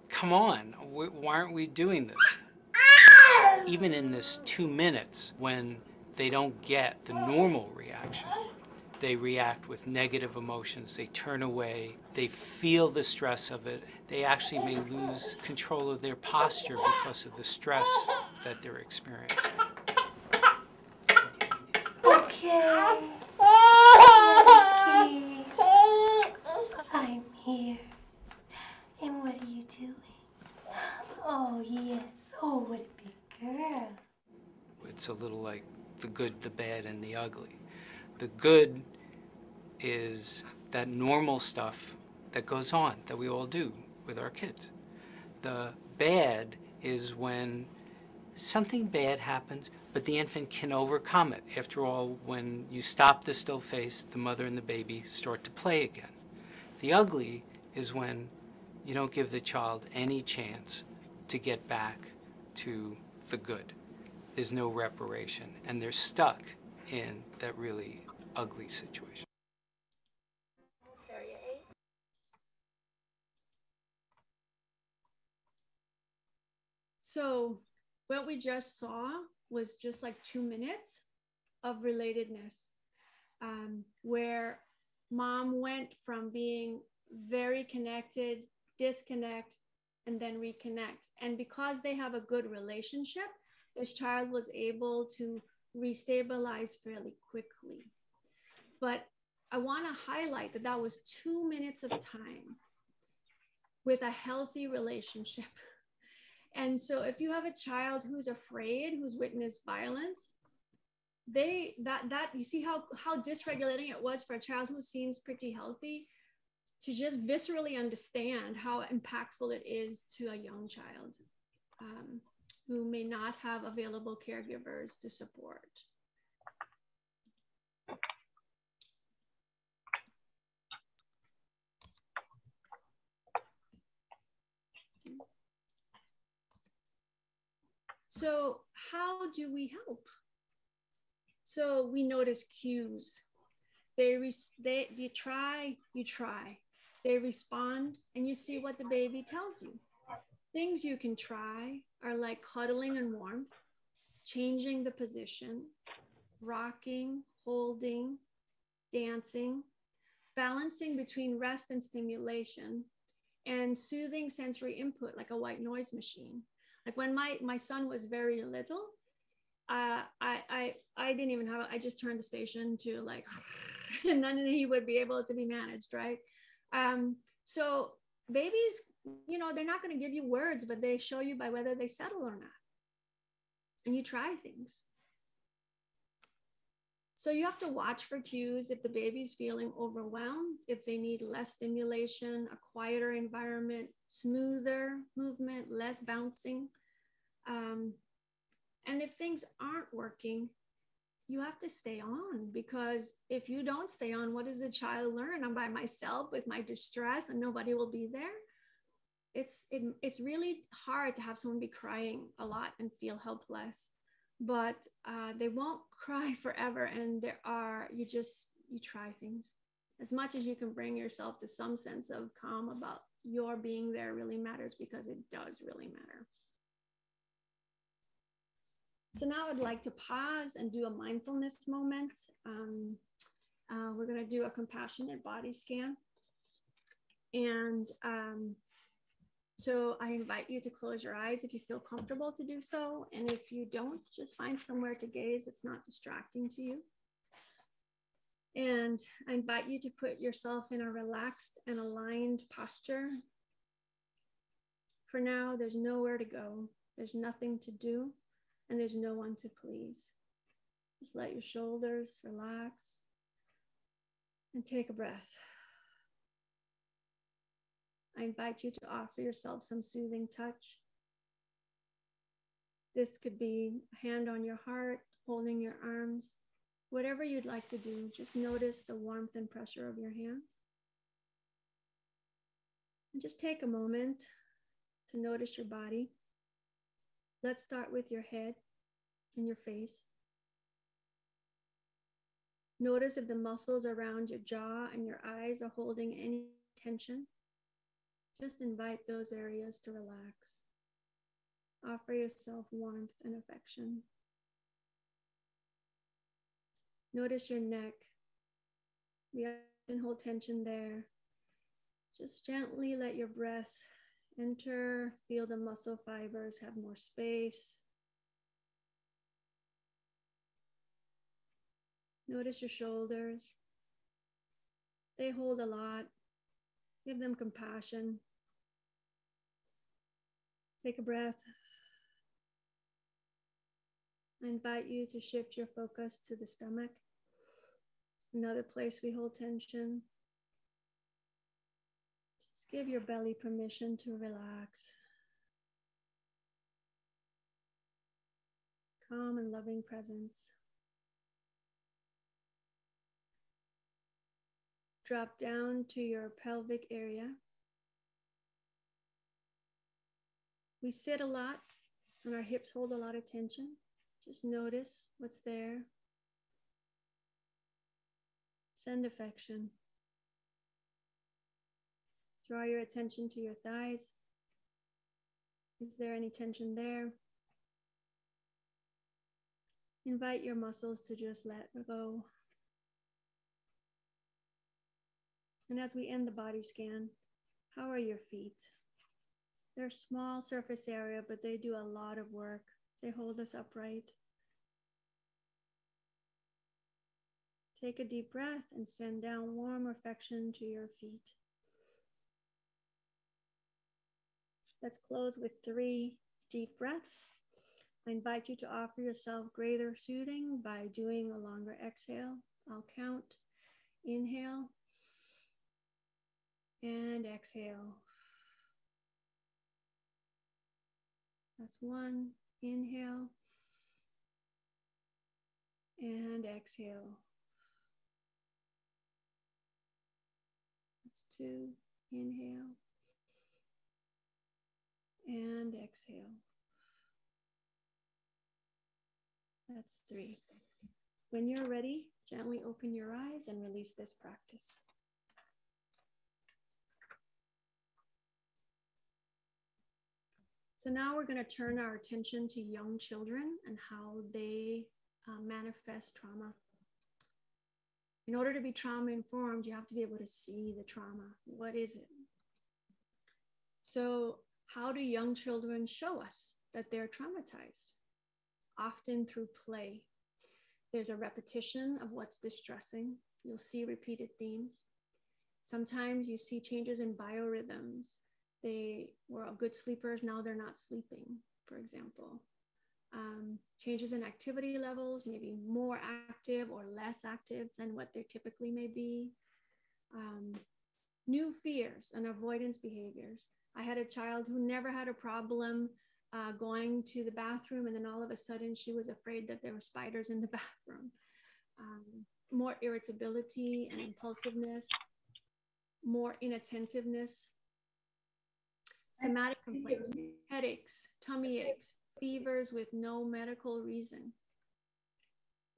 come on, why aren't we doing this? Even in this 2 minutes, when they don't get the normal reaction, they react with negative emotions, they turn away, they feel the stress of it, they actually may lose control of their posture because of the stress that they're experiencing. Okay. I'm here. And what are you doing? Oh, yes. Oh, what a big girl. It's a little like the good, the bad, and the ugly. The good is that normal stuff that goes on, that we all do with our kids. The bad is when something bad happens, but the infant can overcome it. After all, when you stop the still face, the mother and the baby start to play again. The ugly is when you don't give the child any chance to get back to the good. There's no reparation, and they're stuck in that really ugly situation. Sorry, So what we just saw was just like 2 minutes of relatedness, where mom went from being very connected, disconnect, and then reconnect. And because they have a good relationship, this child was able to restabilize fairly quickly. But I want to highlight that that was 2 minutes of time with a healthy relationship. And so if you have a child who's afraid, who's witnessed violence, that you see how dysregulating it was for a child who seems pretty healthy to just viscerally understand how impactful it is to a young child who may not have available caregivers to support. So how do we help? So we notice cues. You try. They respond, and you see what the baby tells you. Things you can try are like cuddling and warmth, changing the position, rocking, holding, dancing, balancing between rest and stimulation, and soothing sensory input like a white noise machine. Like when my son was very little, I didn't even have, I just turned the station to like, and then he would be able to be managed, right? So babies, you know, they're not going to give you words, but they show you by whether they settle or not. And you try things. So you have to watch for cues if the baby's feeling overwhelmed, if they need less stimulation, a quieter environment, smoother movement, less bouncing. And if things aren't working, you have to stay on, because if you don't stay on, what does the child learn? I'm by myself with my distress and nobody will be there. It's really hard to have someone be crying a lot and feel helpless, but they won't cry forever. And you try things as much as you can bring yourself to some sense of calm about your being there really matters, because it does really matter. So now I'd like to pause and do a mindfulness moment. We're going to do a compassionate body scan. And so I invite you to close your eyes if you feel comfortable to do so. And if you don't, just find somewhere to gaze that's not distracting to you. And I invite you to put yourself in a relaxed and aligned posture. For now, there's nowhere to go. There's nothing to do. And there's no one to please. Just let your shoulders relax and take a breath. I invite you to offer yourself some soothing touch. This could be a hand on your heart, holding your arms, whatever you'd like to do. Just notice the warmth and pressure of your hands. And just take a moment to notice your body. Let's start with your head and your face. Notice if the muscles around your jaw and your eyes are holding any tension. Just invite those areas to relax. Offer yourself warmth and affection. Notice your neck. We often hold tension there. Just gently let your breath enter. Feel the muscle fibers have more space. Notice your shoulders. They hold a lot. Give them compassion. Take a breath. I invite you to shift your focus to the stomach, another place we hold tension. Just give your belly permission to relax. Calm and loving presence. Drop down to your pelvic area. We sit a lot and our hips hold a lot of tension. Just notice what's there. Send affection. Draw your attention to your thighs. Is there any tension there? Invite your muscles to just let go. And as we end the body scan, how are your feet? They're small surface area, but they do a lot of work. They hold us upright. Take a deep breath and send down warm affection to your feet. Let's close with 3 deep breaths. I invite you to offer yourself greater soothing by doing a longer exhale. I'll count. Inhale and exhale. That's 1. Inhale and exhale. That's 2. Inhale and exhale. That's 3. When you're ready, gently open your eyes and release this practice. So now we're going to turn our attention to young children and how they manifest trauma. In order to be trauma informed, you have to be able to see the trauma. What is it? So how do young children show us that they're traumatized? Often through play. There's a repetition of what's distressing. You'll see repeated themes. Sometimes you see changes in biorhythms. They were good sleepers, now they're not sleeping, for example. Changes in activity levels, maybe more active or less active than what they typically may be. New fears and avoidance behaviors. I had a child who never had a problem going to the bathroom, and then all of a sudden she was afraid that there were spiders in the bathroom. More irritability and impulsiveness, more inattentiveness, somatic complaints, headaches, tummy aches, fevers with no medical reason.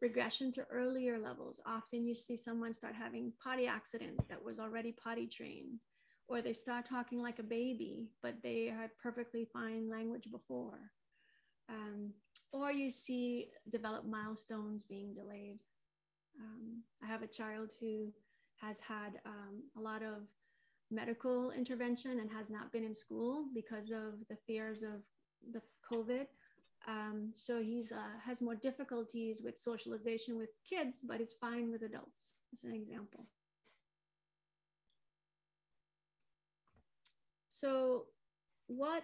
Regression to earlier levels. Often you see someone start having potty accidents that was already potty trained, or they start talking like a baby, but they had perfectly fine language before. Or you see developed milestones being delayed. I have a child who has had a lot of medical intervention and has not been in school because of the fears of the COVID. So he's has more difficulties with socialization with kids, but is fine with adults, as an example. So what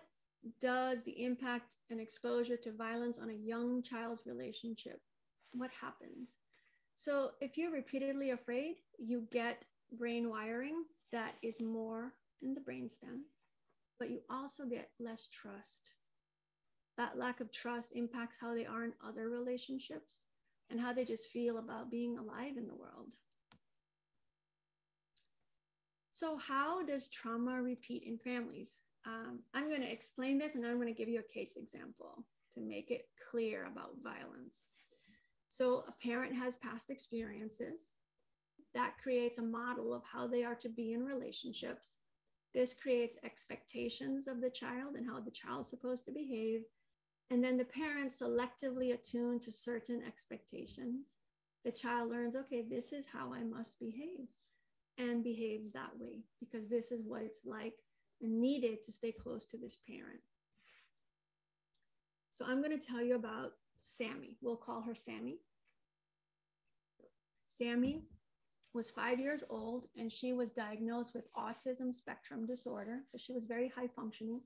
does the impact and exposure to violence on a young child's relationship? What happens? So if you're repeatedly afraid, you get brain wiring that is more in the brainstem, but you also get less trust. That lack of trust impacts how they are in other relationships and how they just feel about being alive in the world. So how does trauma repeat in families? I'm going to explain this, and I'm going to give you a case example to make it clear about violence. So a parent has past experiences that creates a model of how they are to be in relationships. This creates expectations of the child and how the child's supposed to behave. And then the parents selectively attune to certain expectations. The child learns, okay, this is how I must behave, and behaves that way because this is what it's like and needed to stay close to this parent. So I'm going to tell you about Sammy. We'll call her Sammy. Sammy was 5 years old, and she was diagnosed with autism spectrum disorder. So she was very high functioning.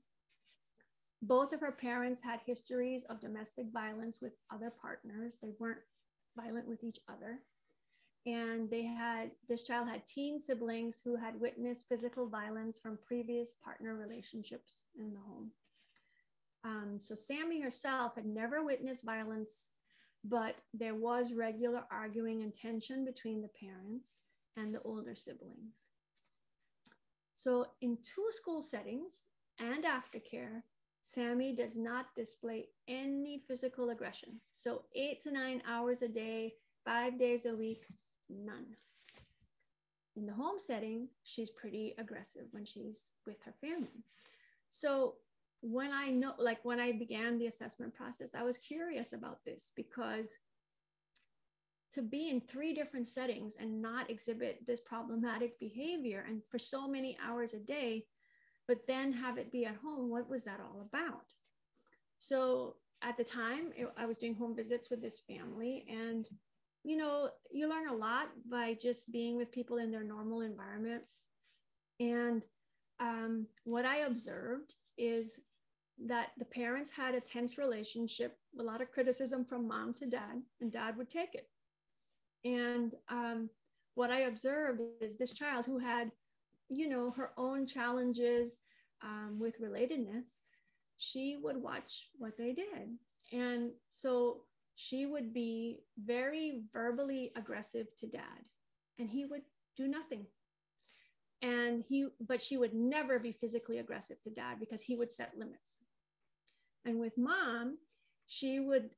Both of her parents had histories of domestic violence with other partners. They weren't violent with each other. And this child had teen siblings who had witnessed physical violence from previous partner relationships in the home. So Sammy herself had never witnessed violence, but there was regular arguing and tension between the parents and the older siblings. So in 2 school settings and aftercare, Sammy does not display any physical aggression. So 8 to 9 hours a day, 5 days a week, none. In the home setting, she's pretty aggressive when she's with her family. So when I began the assessment process, I was curious about this, because to be in 3 different settings and not exhibit this problematic behavior and for so many hours a day, but then have it be at home, what was that all about? So at the time, I was doing home visits with this family, and you know, you learn a lot by just being with people in their normal environment. And what I observed is that the parents had a tense relationship, a lot of criticism from mom to dad, and dad would take it. And what I observed is this child who had, you know, her own challenges with relatedness, she would watch what they did. And so she would be very verbally aggressive to dad, and he would do nothing. But she would never be physically aggressive to dad because he would set limits. And with mom, she would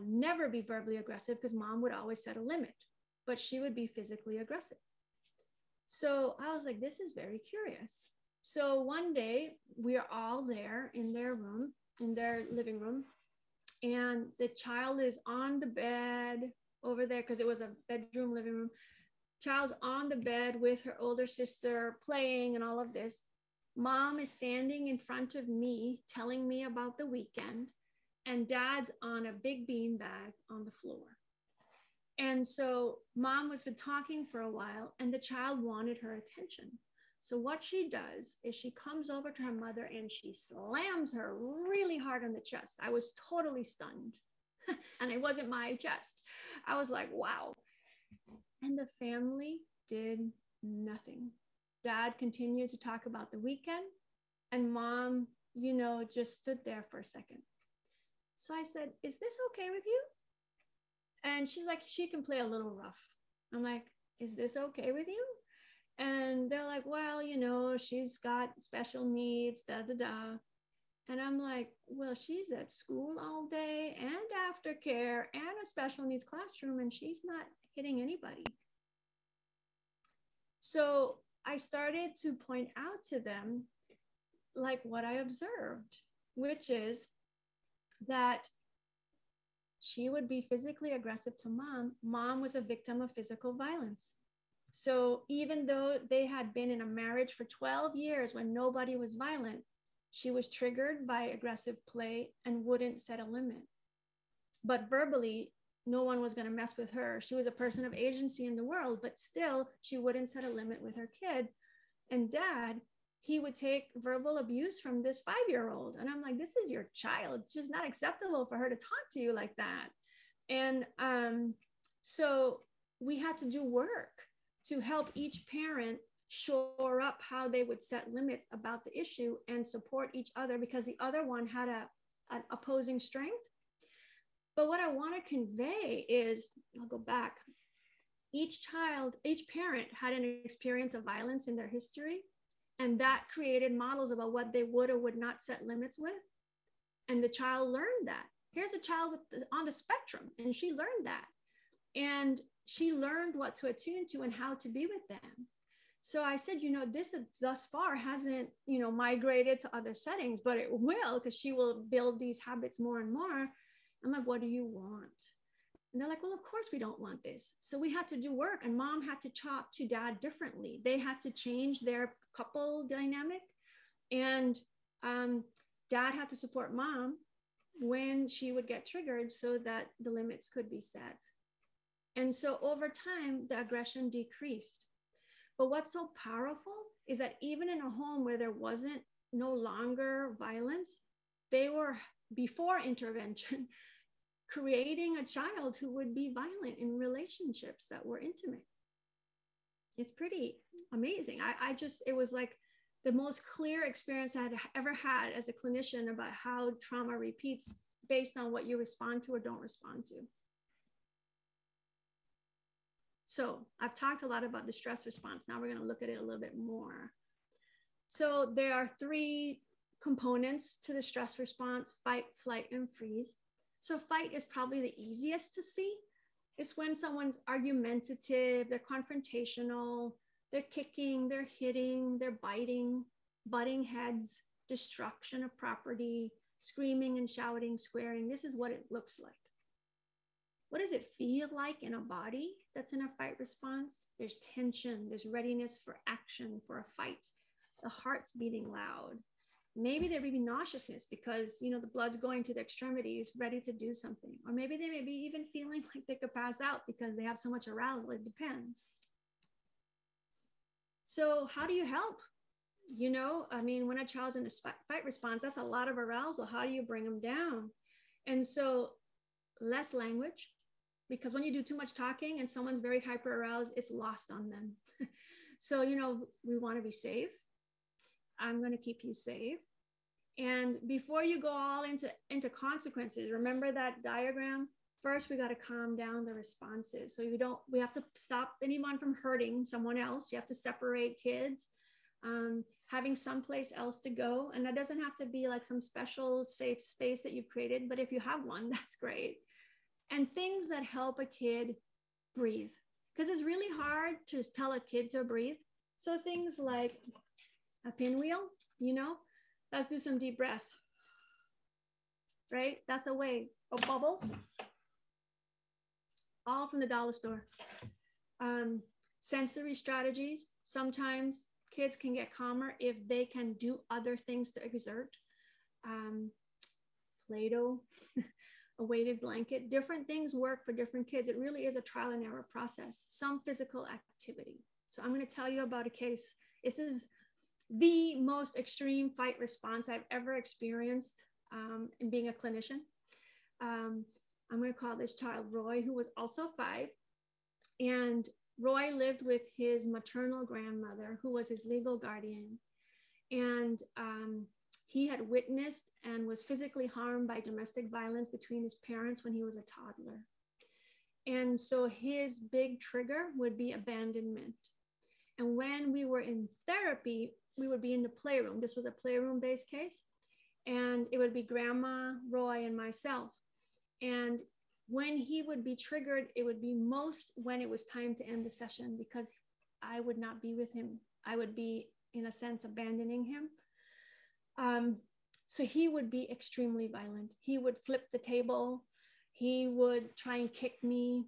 never be verbally aggressive because mom would always set a limit, but she would be physically aggressive. So I was like, this is very curious. So one day we are all there in their room, in their living room, and the child is on the bed over there, because it was a bedroom, living room. Child's on the bed with her older sister playing and all of this. Mom is standing in front of me telling me about the weekend, and dad's on a big beanbag on the floor. And so mom was been talking for a while, and the child wanted her attention. So what she does is she comes over to her mother and she slams her really hard on the chest. I was totally stunned. And it wasn't my chest. I was like, wow. And the family did nothing. Dad continued to talk about the weekend, and mom, you know, just stood there for a second. So I said, is this okay with you? And she's like, she can play a little rough. I'm like, is this okay with you? And they're like, well, you know, she's got special needs, da, da, da. And I'm like, well, she's at school all day and aftercare and a special needs classroom, and she's not hitting anybody. So I started to point out to them like what I observed, which is that she would be physically aggressive to mom. Mom was a victim of physical violence. So even though they had been in a marriage for 12 years when nobody was violent, she was triggered by aggressive play and wouldn't set a limit. But verbally, no one was going to mess with her. She was a person of agency in the world, but still she wouldn't set a limit with her kid. And dad, he would take verbal abuse from this 5-year-old. And I'm like, this is your child. It's just not acceptable for her to talk to you like that. And so we had to do work to help each parent shore up how they would set limits about the issue and support each other, because the other one had an opposing strength. But what I want to convey is, I'll go back, each parent had an experience of violence in their history, and that created models about what they would or would not set limits with. And the child learned that. Here's a child on the spectrum, and she learned that. And she learned what to attune to and how to be with them. So I said, you know, this thus far hasn't, you know, migrated to other settings, but it will, because she will build these habits more and more. I'm like, what do you want? And they're like, well, of course we don't want this. So we had to do work, and mom had to talk to dad differently. They had to change their couple dynamic, and dad had to support mom when she would get triggered so that the limits could be set. And so over time, the aggression decreased. But what's so powerful is that even in a home where there wasn't no longer violence, they were, before intervention, creating a child who would be violent in relationships that were intimate. It's pretty amazing. It was like the most clear experience I had ever had as a clinician about how trauma repeats based on what you respond to or don't respond to. So I've talked a lot about the stress response. Now we're going to look at it a little bit more. So there are 3 components to the stress response: fight, flight, and freeze. So fight is probably the easiest to see. It's when someone's argumentative, they're confrontational, they're kicking, they're hitting, they're biting, butting heads, destruction of property, screaming and shouting, swearing. This is what it looks like. What does it feel like in a body that's in a fight response? There's tension, there's readiness for action, for a fight. The heart's beating loud. Maybe there may be nauseousness because, you know, the blood's going to the extremities, ready to do something. Or maybe they may be even feeling like they could pass out because they have so much arousal. It depends. So how do you help? You know, I mean, when a child's in a fight response, that's a lot of arousal. How do you bring them down? And so less language, because when you do too much talking and someone's very hyper aroused, it's lost on them. So, you know, we want to be safe. I'm going to keep you safe. And before you go all into consequences, remember that diagram? First, we got to calm down the responses. So we have to stop anyone from hurting someone else. You have to separate kids, having someplace else to go. And that doesn't have to be like some special safe space that you've created, but if you have one, that's great. And things that help a kid breathe, because it's really hard to tell a kid to breathe. So things like a pinwheel, you know, let's do some deep breaths, right? That's a way. Or bubbles, all from the dollar store. Sensory strategies. Sometimes kids can get calmer if they can do other things to exert. Play-Doh, a weighted blanket. Different things work for different kids. It really is a trial and error process. Some physical activity. So I'm going to tell you about a case. This is the most extreme fight response I've ever experienced in being a clinician. I'm going to call this child Roy, who was also 5. And Roy lived with his maternal grandmother, who was his legal guardian. And he had witnessed and was physically harmed by domestic violence between his parents when he was a toddler. And so his big trigger would be abandonment. And when we were in therapy, we would be in the playroom. This was a playroom-based case. And it would be Grandma, Roy, and myself. And when he would be triggered, it would be most when it was time to end the session, because I would not be with him. I would be, in a sense, abandoning him. So he would be extremely violent. He would flip the table. He would try and kick me.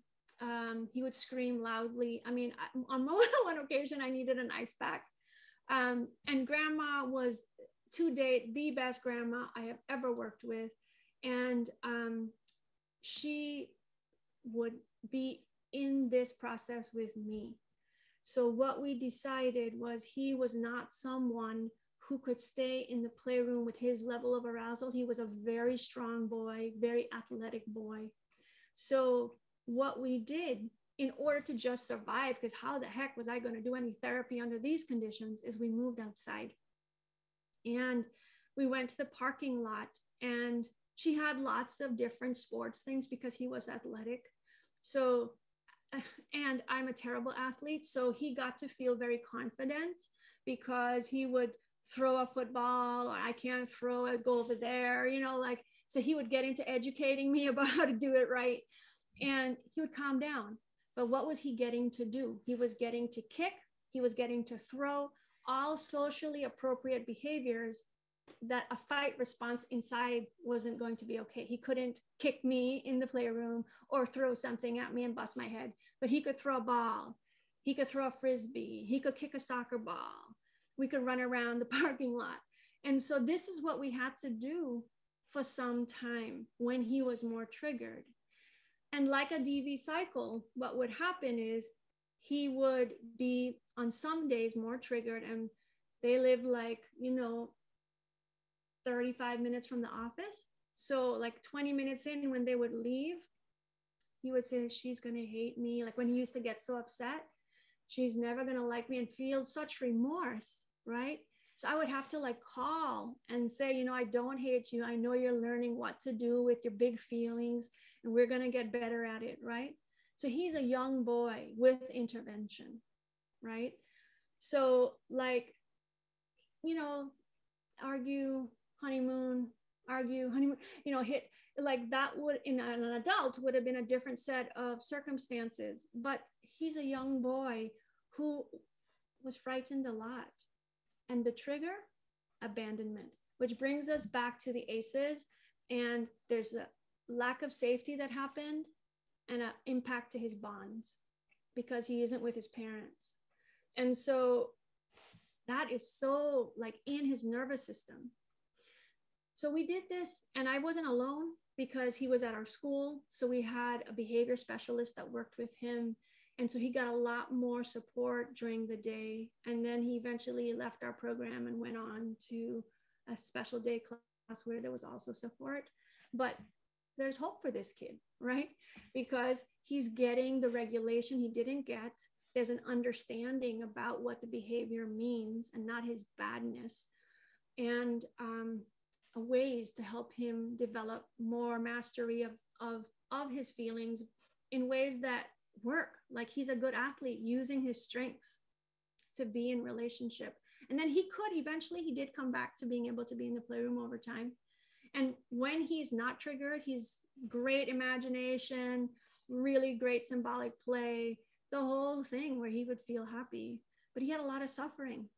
He would scream loudly. I mean, on more than one occasion, I needed an ice pack. And Grandma was, to date, the best grandma I have ever worked with. And she would be in this process with me. So what we decided was he was not someone who could stay in the playroom with his level of arousal. He was a very strong boy, very athletic boy. So what we did in order to just survive, because how the heck was I going to do any therapy under these conditions, is we moved outside. And we went to the parking lot, and she had lots of different sports things because he was athletic. So, and I'm a terrible athlete. So he got to feel very confident because he would throw a football, or I can't throw it, go over there, you know, like, so he would get into educating me about how to do it right. And he would calm down. But what was he getting to do? He was getting to kick, he was getting to throw, all socially appropriate behaviors that a fight response inside wasn't going to be okay. He couldn't kick me in the playroom or throw something at me and bust my head, but he could throw a ball. He could throw a Frisbee. He could kick a soccer ball. We could run around the parking lot. And so this is what we had to do for some time when he was more triggered. And like a DV cycle, what would happen is he would be on some days more triggered, and they lived like, you know, 35 minutes from the office. So like 20 minutes in, when they would leave, he would say, she's going to hate me. Like when he used to get so upset, she's never going to like me, and feel such remorse, right? So I would have to like call and say, you know, I don't hate you. I know you're learning what to do with your big feelings, and we're going to get better at it, right? So he's a young boy with intervention, right? So like, you know, argue, honeymoon, you know, hit, like that would, in an adult, would have been a different set of circumstances. But he's a young boy who was frightened a lot. And the trigger, abandonment. which brings us back to the ACEs. And there's a lack of safety that happened and an impact to his bonds because he isn't with his parents. And so that is so like in his nervous system. So we did this, and I wasn't alone because he was at our school. So we had a behavior specialist that worked with him. And so he got a lot more support during the day. And then he eventually left our program and went on to a special day class where there was also support. But there's hope for this kid, right? Because he's getting the regulation he didn't get. There's an understanding about what the behavior means and not his badness. And ways to help him develop more mastery of his feelings in ways that work. Like he's a good athlete using his strengths to be in relationship. And then he did come back to being able to be in the playroom over time. And when he's not triggered, he's great imagination, really great symbolic play, the whole thing where he would feel happy, but he had a lot of suffering.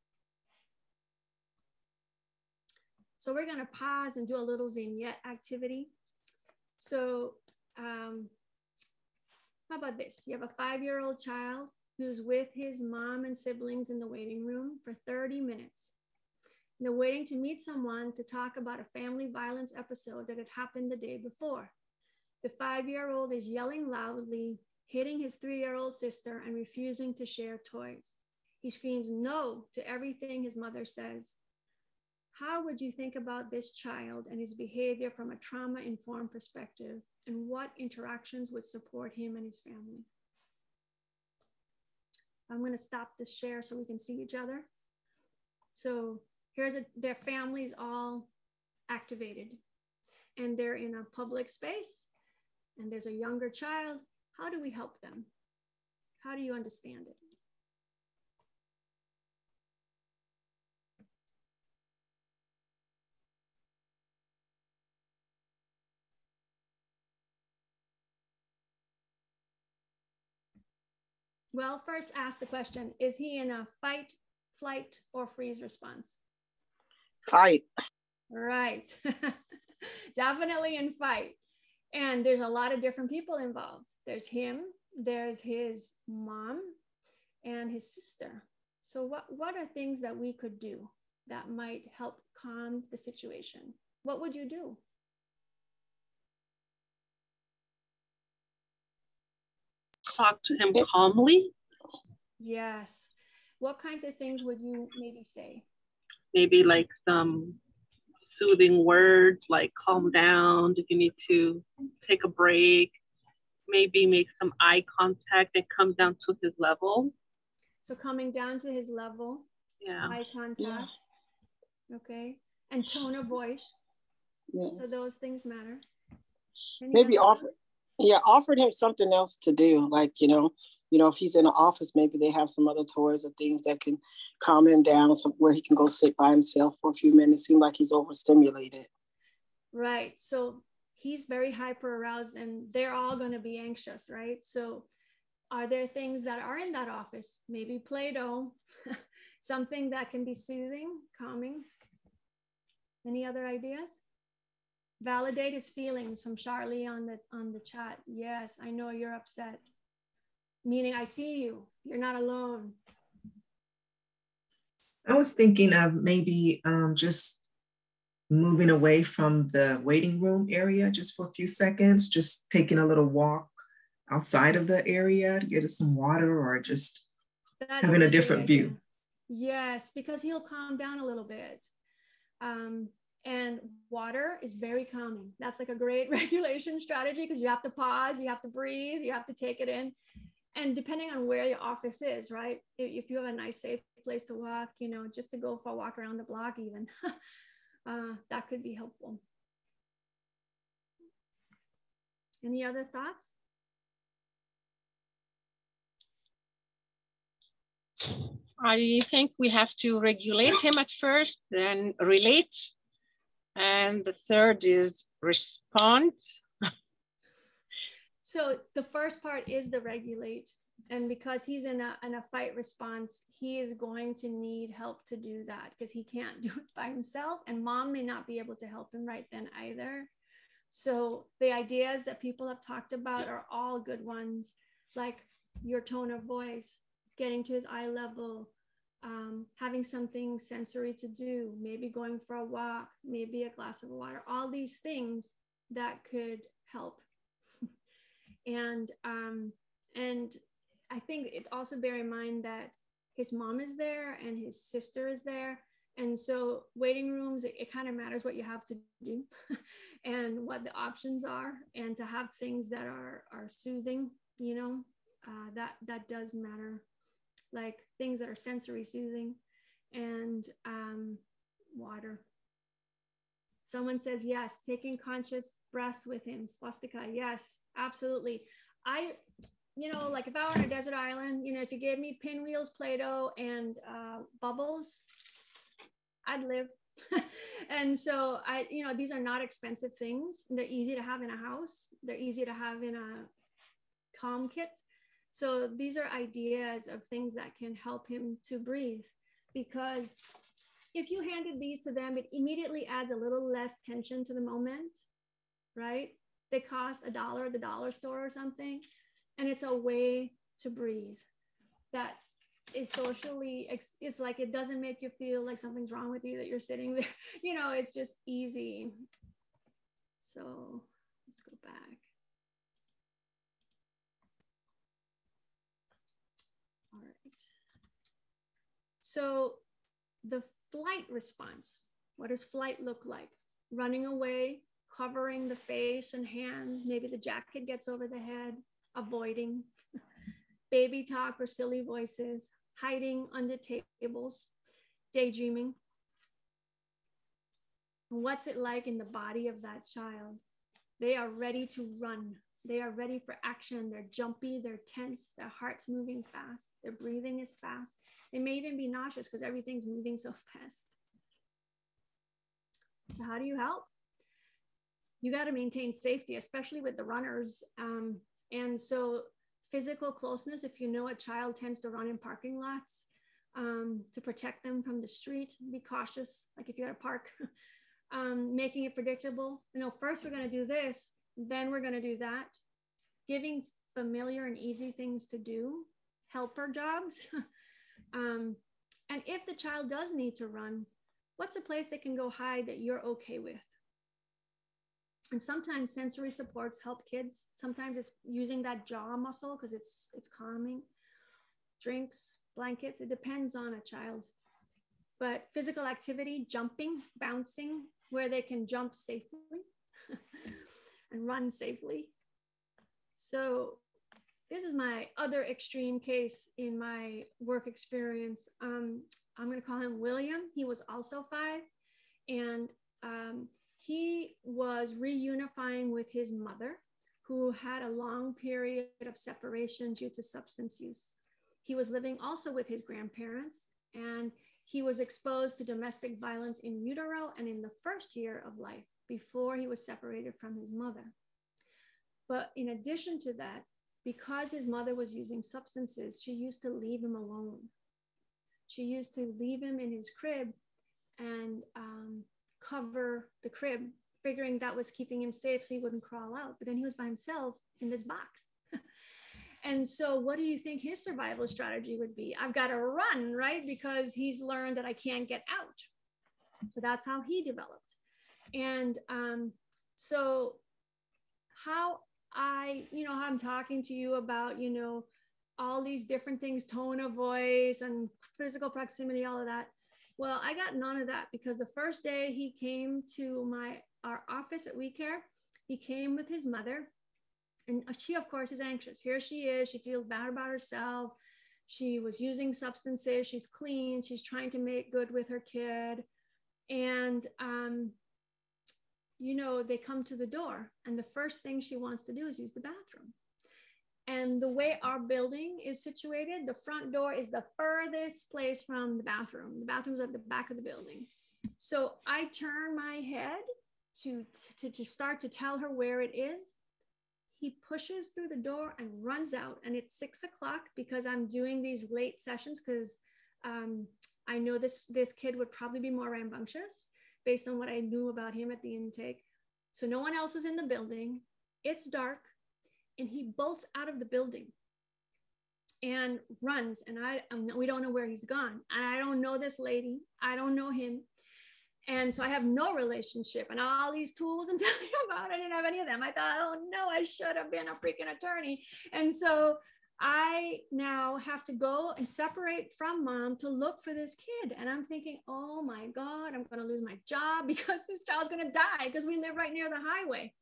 So we're gonna pause and do a little vignette activity. So how about this? You have a 5-year-old child who's with his mom and siblings in the waiting room for 30 minutes. And they're waiting to meet someone to talk about a family violence episode that had happened the day before. The 5-year-old is yelling loudly, hitting his 3-year-old sister and refusing to share toys. He screams no to everything his mother says. How would you think about this child and his behavior from a trauma-informed perspective, and what interactions would support him and his family? I'm going to stop the share so we can see each other. So here's their families all activated, and they're in a public space, and there's a younger child. How do we help them? How do you understand it? Well, first ask the question, is he in a fight, flight, or freeze response? Fight. Right. Definitely in fight. And there's a lot of different people involved. There's him, there's his mom, and his sister. So what are things that we could do that might help calm the situation? What would you do? Talk to him calmly. Yes. What kinds of things would you maybe say? Maybe like some soothing words like calm down, if you need to take a break, maybe make some eye contact and come down to his level. So coming down to his level, yeah. Eye contact, yeah. Okay, and tone of voice. Yes. So those things matter. Maybe offered him something else to do, like, if he's in an office, maybe they have some other toys or things that can calm him down, where he can go sit by himself for a few minutes. Seem like he's overstimulated. Right. So he's very hyper aroused, and they're all going to be anxious, right? So are there things that are in that office? Maybe Play-Doh, something that can be soothing, calming. Any other ideas? Validate his feelings from Charlie on the chat. Yes, I know you're upset. Meaning, I see you. You're not alone. I was thinking of maybe just moving away from the waiting room area just for a few seconds, just taking a little walk outside of the area to get us some water, or just having a different view. Yes, because he'll calm down a little bit. And water is very calming. That's like a great regulation strategy, because you have to pause, you have to breathe, you have to take it in. And depending on where your office is, right? If you have a nice, safe place to walk, just to go for a walk around the block even, that could be helpful. Any other thoughts? I think we have to regulate him at first, then relate. And the third is respond. So the first part is the regulate. And because he's in a fight response, he is going to need help to do that because he can't do it by himself. And mom may not be able to help him right then either. So the ideas that people have talked about are all good ones, like your tone of voice, getting to his eye level, having something sensory to do, maybe going for a walk, maybe a glass of water, all these things that could help. And I think it's also bear in mind that his mom is there and his sister is there. And so waiting rooms, it kind of matters what you have to do and what the options are, and to have things that are soothing, you know, that does matter, like things that are sensory soothing, and water. Someone says, yes, taking conscious breaths with him. Swastika, yes, absolutely. You know, like if I were on a desert island, you know, if you gave me pinwheels, Play-Doh, and bubbles, I'd live. And so you know, these are not expensive things. They're easy to have in a house. They're easy to have in a calm kit. So these are ideas of things that can help him to breathe, because if you handed these to them, it immediately adds a little less tension to the moment, right? They cost $1 at the dollar store or something. And it's a way to breathe that is socially, it's like, it doesn't make you feel like something's wrong with you that you're sitting there. You know, it's just easy. So let's go back. All right. So the flight response, what does flight look like? Running away, covering the face and hands, maybe the jacket gets over the head, avoiding, baby talk or silly voices, hiding under tables, daydreaming. What's it like in the body of that child? They are ready to run. They are ready for action. They're jumpy, they're tense, their heart's moving fast, their breathing is fast. They may even be nauseous because everything's moving so fast. So how do you help? You got to maintain safety, especially with the runners. And so physical closeness, if you know a child tends to run in parking lots, to protect them from the street, be cautious, like if you're at a park, making it predictable. You know, first we're going to do this, then we're going to do that. Giving familiar and easy things to do, helper jobs. And if the child does need to run, what's a place they can go hide that you're okay with? And sometimes sensory supports help kids. Sometimes it's using that jaw muscle because it's calming. Drinks, blankets, it depends on a child. But physical activity, jumping, bouncing, where they can jump safely and run safely. So this is my other extreme case in my work experience. I'm going to call him William. He was also 5, and he was reunifying with his mother, who had a long period of separation due to substance use. He was living also with his grandparents, and he was exposed to domestic violence in utero and in the first year of life before he was separated from his mother. But in addition to that, because his mother was using substances, she used to leave him alone. She used to leave him in his crib and cover the crib, figuring that was keeping him safe so he wouldn't crawl out. But then he was by himself in this box. And so what do you think his survival strategy would be? I've got to run, right? Because he's learned that I can't get out. So that's how he developed. And so how I'm talking to you about, you know, all these different things, tone of voice and physical proximity, all of that. Well, I got none of that, because the first day he came to our office at WeCare, he came with his mother, and she, of course, is anxious. Here she is. She feels bad about herself. She was using substances. She's clean. She's trying to make good with her kid. And, you know, they come to the door, and the first thing she wants to do is use the bathroom. And the way our building is situated, the front door is the furthest place from the bathroom. The bathroom's at the back of the building. So I turn my head to start to tell her where it is. he pushes through the door and runs out. And it's 6 o'clock because I'm doing these late sessions because I know this kid would probably be more rambunctious based on what I knew about him at the intake. So no one else is in the building. It's dark, and he bolts out of the building and runs. And we don't know where he's gone. And I don't know this lady. I don't know him. And so I have no relationship, and all these tools and telling you about, I didn't have any of them. I thought, oh no, I should have been a freaking attorney. And so I now have to go and separate from mom to look for this kid. And I'm thinking, oh my God, I'm going to lose my job because this child's going to die because we live right near the highway,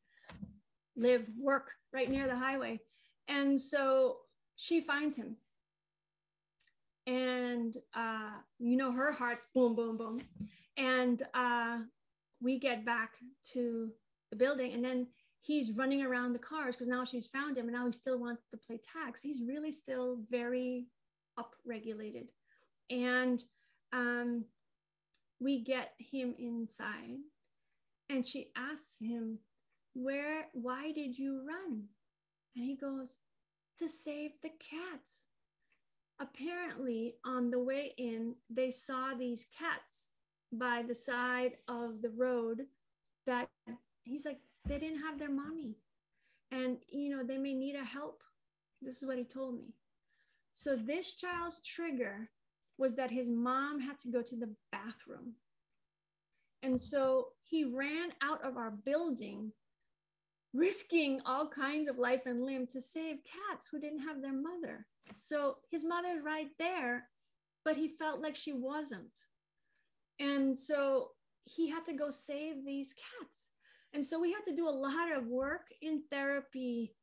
work right near the highway. And so she finds him. And, her heart's boom, boom, boom. And we get back to the building, and then he's running around the cars because now she's found him, and now he still wants to play tag. So he's really still very upregulated. And we get him inside, and she asks him, why did you run? And he goes, to save the cats. Apparently, on the way in, they saw these cats by the side of the road that he's like, they didn't have their mommy. And, they may need a help. This is what he told me. So this child's trigger was that his mom had to go to the bathroom. And so he ran out of our building, risking all kinds of life and limb to save cats who didn't have their mother. So his mother's right there, but he felt like she wasn't. And so he had to go save these cats. And so we had to do a lot of work in therapy,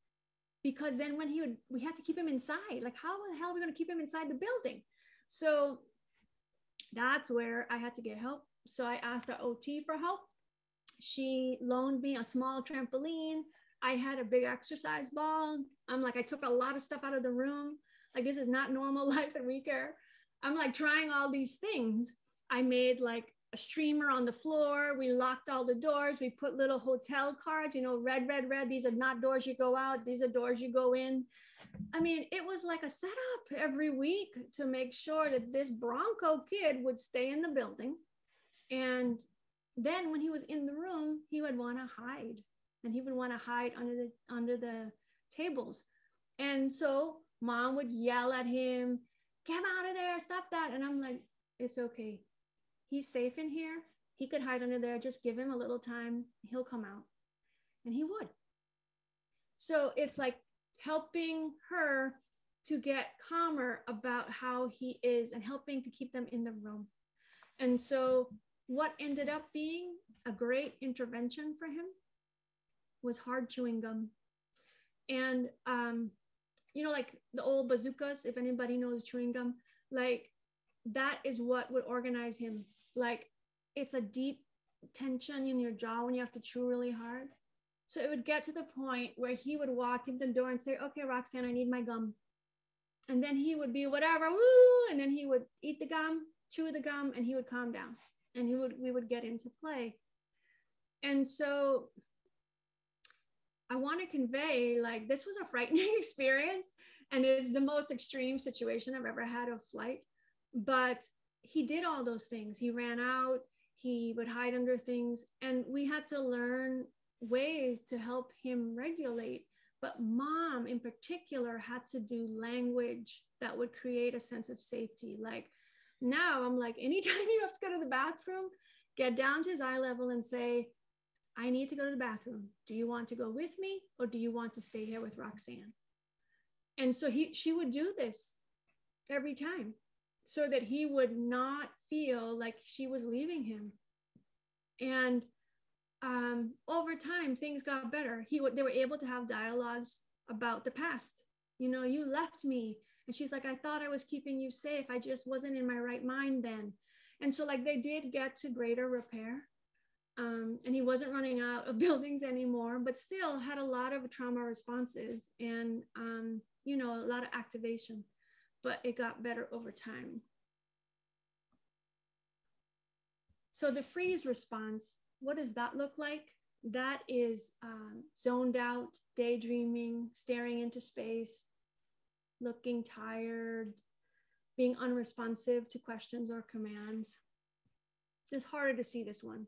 because then when we had to keep him inside. Like, how the hell are we going to keep him inside the building? So that's where I had to get help. So I asked our OT for help. She loaned me a small trampoline. I had a big exercise ball. I took a lot of stuff out of the room. Like, this is not normal life at WeCare. I'm like trying all these things. I made like a streamer on the floor. We locked all the doors. We put little hotel cards, red, red, red. These are not doors you go out. These are doors you go in. I mean, it was like a setup every week to make sure that this Bronco kid would stay in the building. And then when he was in the room, he would want to hide, and he would want to hide under the tables. And so mom would yell at him, "Get out of there, stop that." And I'm like, it's okay. He's safe in here. He could hide under there. Just give him a little time. He'll come out. And he would. So it's like helping her to get calmer about how he is and helping to keep them in the room. And so what ended up being a great intervention for him was hard chewing gum. And, like the old bazookas, if anybody knows chewing gum, like that is what would organize him. Like, it's a deep tension in your jaw when you have to chew really hard. So it would get to the point where he would walk in the door and say, "Okay, Roxanne, I need my gum." And then he would be whatever, woo, and then he would eat the gum, chew the gum, and he would calm down. And we would get into play. And so I want to convey, like, this was a frightening experience, and it's the most extreme situation I've ever had of flight. But he did all those things. He ran out, he would hide under things, and we had to learn ways to help him regulate. But mom in particular had to do language that would create a sense of safety. Like, now I'm like, anytime you have to go to the bathroom, get down to his eye level and say, "I need to go to the bathroom. Do you want to go with me, or do you want to stay here with Roxanne?" And so she would do this every time so that he would not feel like she was leaving him. And over time, things got better. They were able to have dialogues about the past. "You left me." And she's like, "I thought I was keeping you safe. I just wasn't in my right mind then." And so like they did get to greater repair. And he wasn't running out of buildings anymore, but still had a lot of trauma responses and, a lot of activation, but it got better over time. So the freeze response, what does that look like? That is zoned out, daydreaming, staring into space, looking tired, being unresponsive to questions or commands. It's harder to see this one.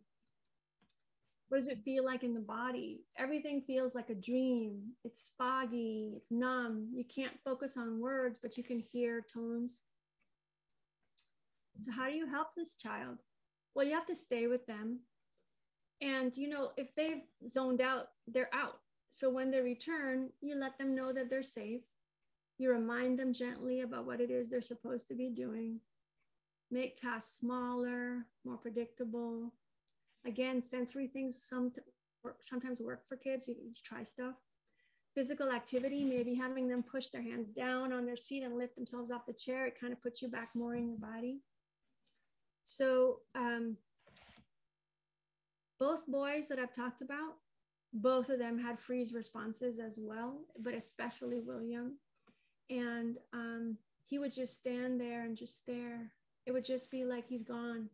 What does it feel like in the body? Everything feels like a dream. It's foggy, it's numb. You can't focus on words, but you can hear tones. So how do you help this child? Well, you have to stay with them. And, you know, if they've zoned out, they're out. So when they return, you let them know that they're safe. You remind them gently about what it is they're supposed to be doing. Make tasks smaller, more predictable. Again, sensory things sometimes work for kids. You try stuff. Physical activity, maybe having them push their hands down on their seat and lift themselves off the chair. It kind of puts you back more in your body. So both boys that I've talked about, both of them had freeze responses as well, but especially William. And he would just stand there and just stare. It would just be like he's gone.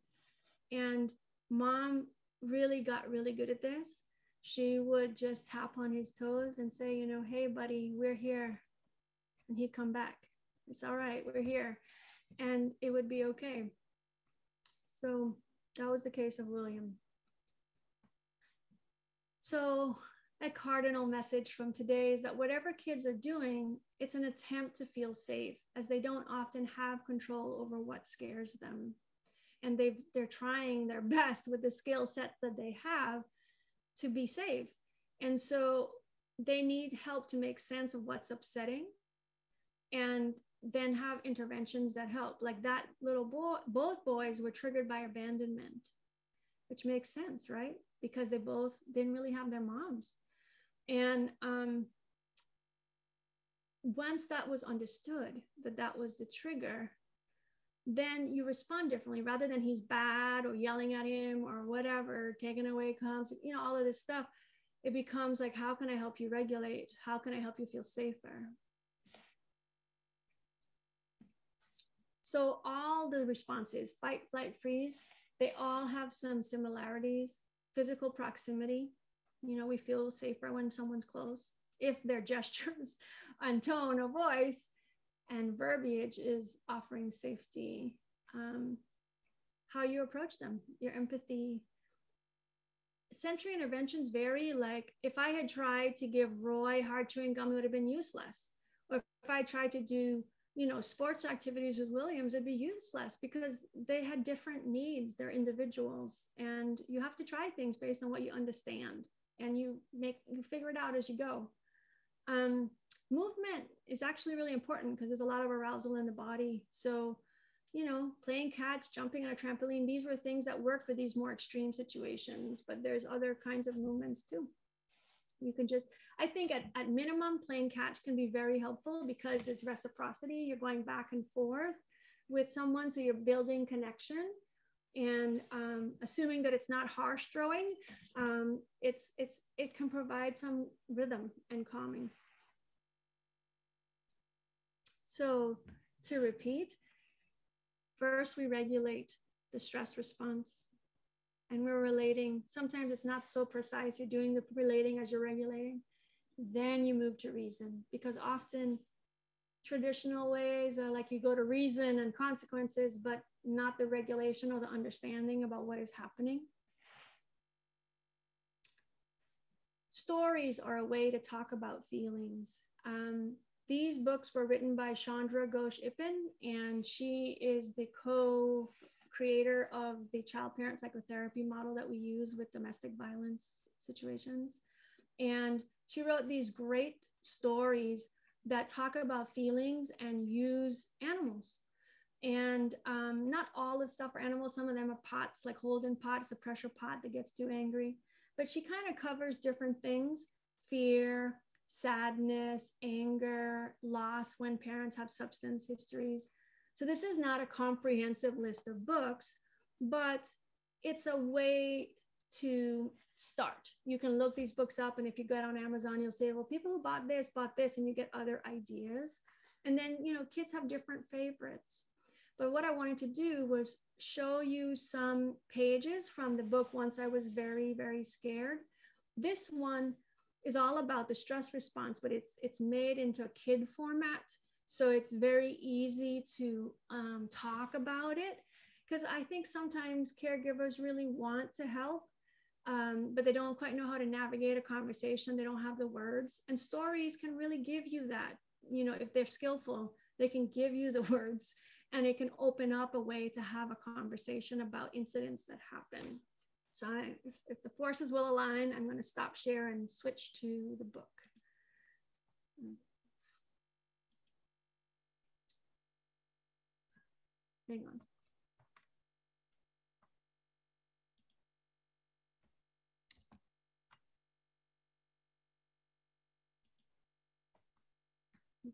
And Mom really got really good at this. She would just tap on his toes and say, you know, hey, buddy, we're here. And he'd come back. It's all right, we're here. And it would be okay. So that was the case of William. So a cardinal message from today is that whatever kids are doing, it's an attempt to feel safe, as they don't often have control over what scares them. And they're trying their best with the skill set that they have to be safe. And so they need help to make sense of what's upsetting and then have interventions that help. Like that little boy, both boys were triggered by abandonment, which makes sense, right? Because they both didn't really have their moms. And once that was understood, that was the trigger, then you respond differently. Rather than he's bad or yelling at him or whatever, taking away comes, you know, all of this stuff, it becomes like, how can I help you regulate? How can I help you feel safer? So all the responses, fight, flight, freeze, they all have some similarities. Physical proximity, you know, we feel safer when someone's close. If their gestures and tone of voice and verbiage is offering safety. How you approach them, your empathy. Sensory interventions vary. Like if I had tried to give Roy hard chewing gum, it would have been useless. Or if I tried to do, you know, sports activities with Williams, it'd be useless because they had different needs. They're individuals, and you have to try things based on what you understand, and you figure it out as you go. Movement is actually really important because there's a lot of arousal in the body. So, you know, playing catch, jumping on a trampoline, these were things that work for these more extreme situations, but there's other kinds of movements too. You can just, I think at minimum, playing catch can be very helpful because there's reciprocity. You're going back and forth with someone, so you're building connection. And assuming that it's not harsh throwing, it can provide some rhythm and calming. So to repeat, first we regulate the stress response, and we're relating. Sometimes it's not so precise. You're doing the relating as you're regulating. Then you move to reason, because often traditional ways are like you go to reason and consequences, but not the regulation or the understanding about what is happening. Stories are a way to talk about feelings. These books were written by Chandra Ghosh Ippen, and she is the co-creator of the child-parent psychotherapy model that we use with domestic violence situations. And she wrote these great stories that talk about feelings and use animals. And not all the stuff are animals. Some of them are pots, like Holden pot. It's a pressure pot that gets too angry. But she kind of covers different things: fear, sadness, anger, loss when parents have substance histories. So this is not a comprehensive list of books, but it's a way to start. You can look these books up, and if you get on Amazon, you'll say, well, people who bought this, and you get other ideas. And then, you know, kids have different favorites. But what I wanted to do was show you some pages from the book Once I Was Very, Very Scared. This one is all about the stress response, but it's made into a kid format. So it's very easy to talk about it, because I think sometimes caregivers really want to help, but they don't quite know how to navigate a conversation. They don't have the words, and stories can really give you that. You know, if they're skillful, they can give you the words, and it can open up a way to have a conversation about incidents that happen. So if the forces will align, I'm going to stop share and switch to the book. Hang on. Okay.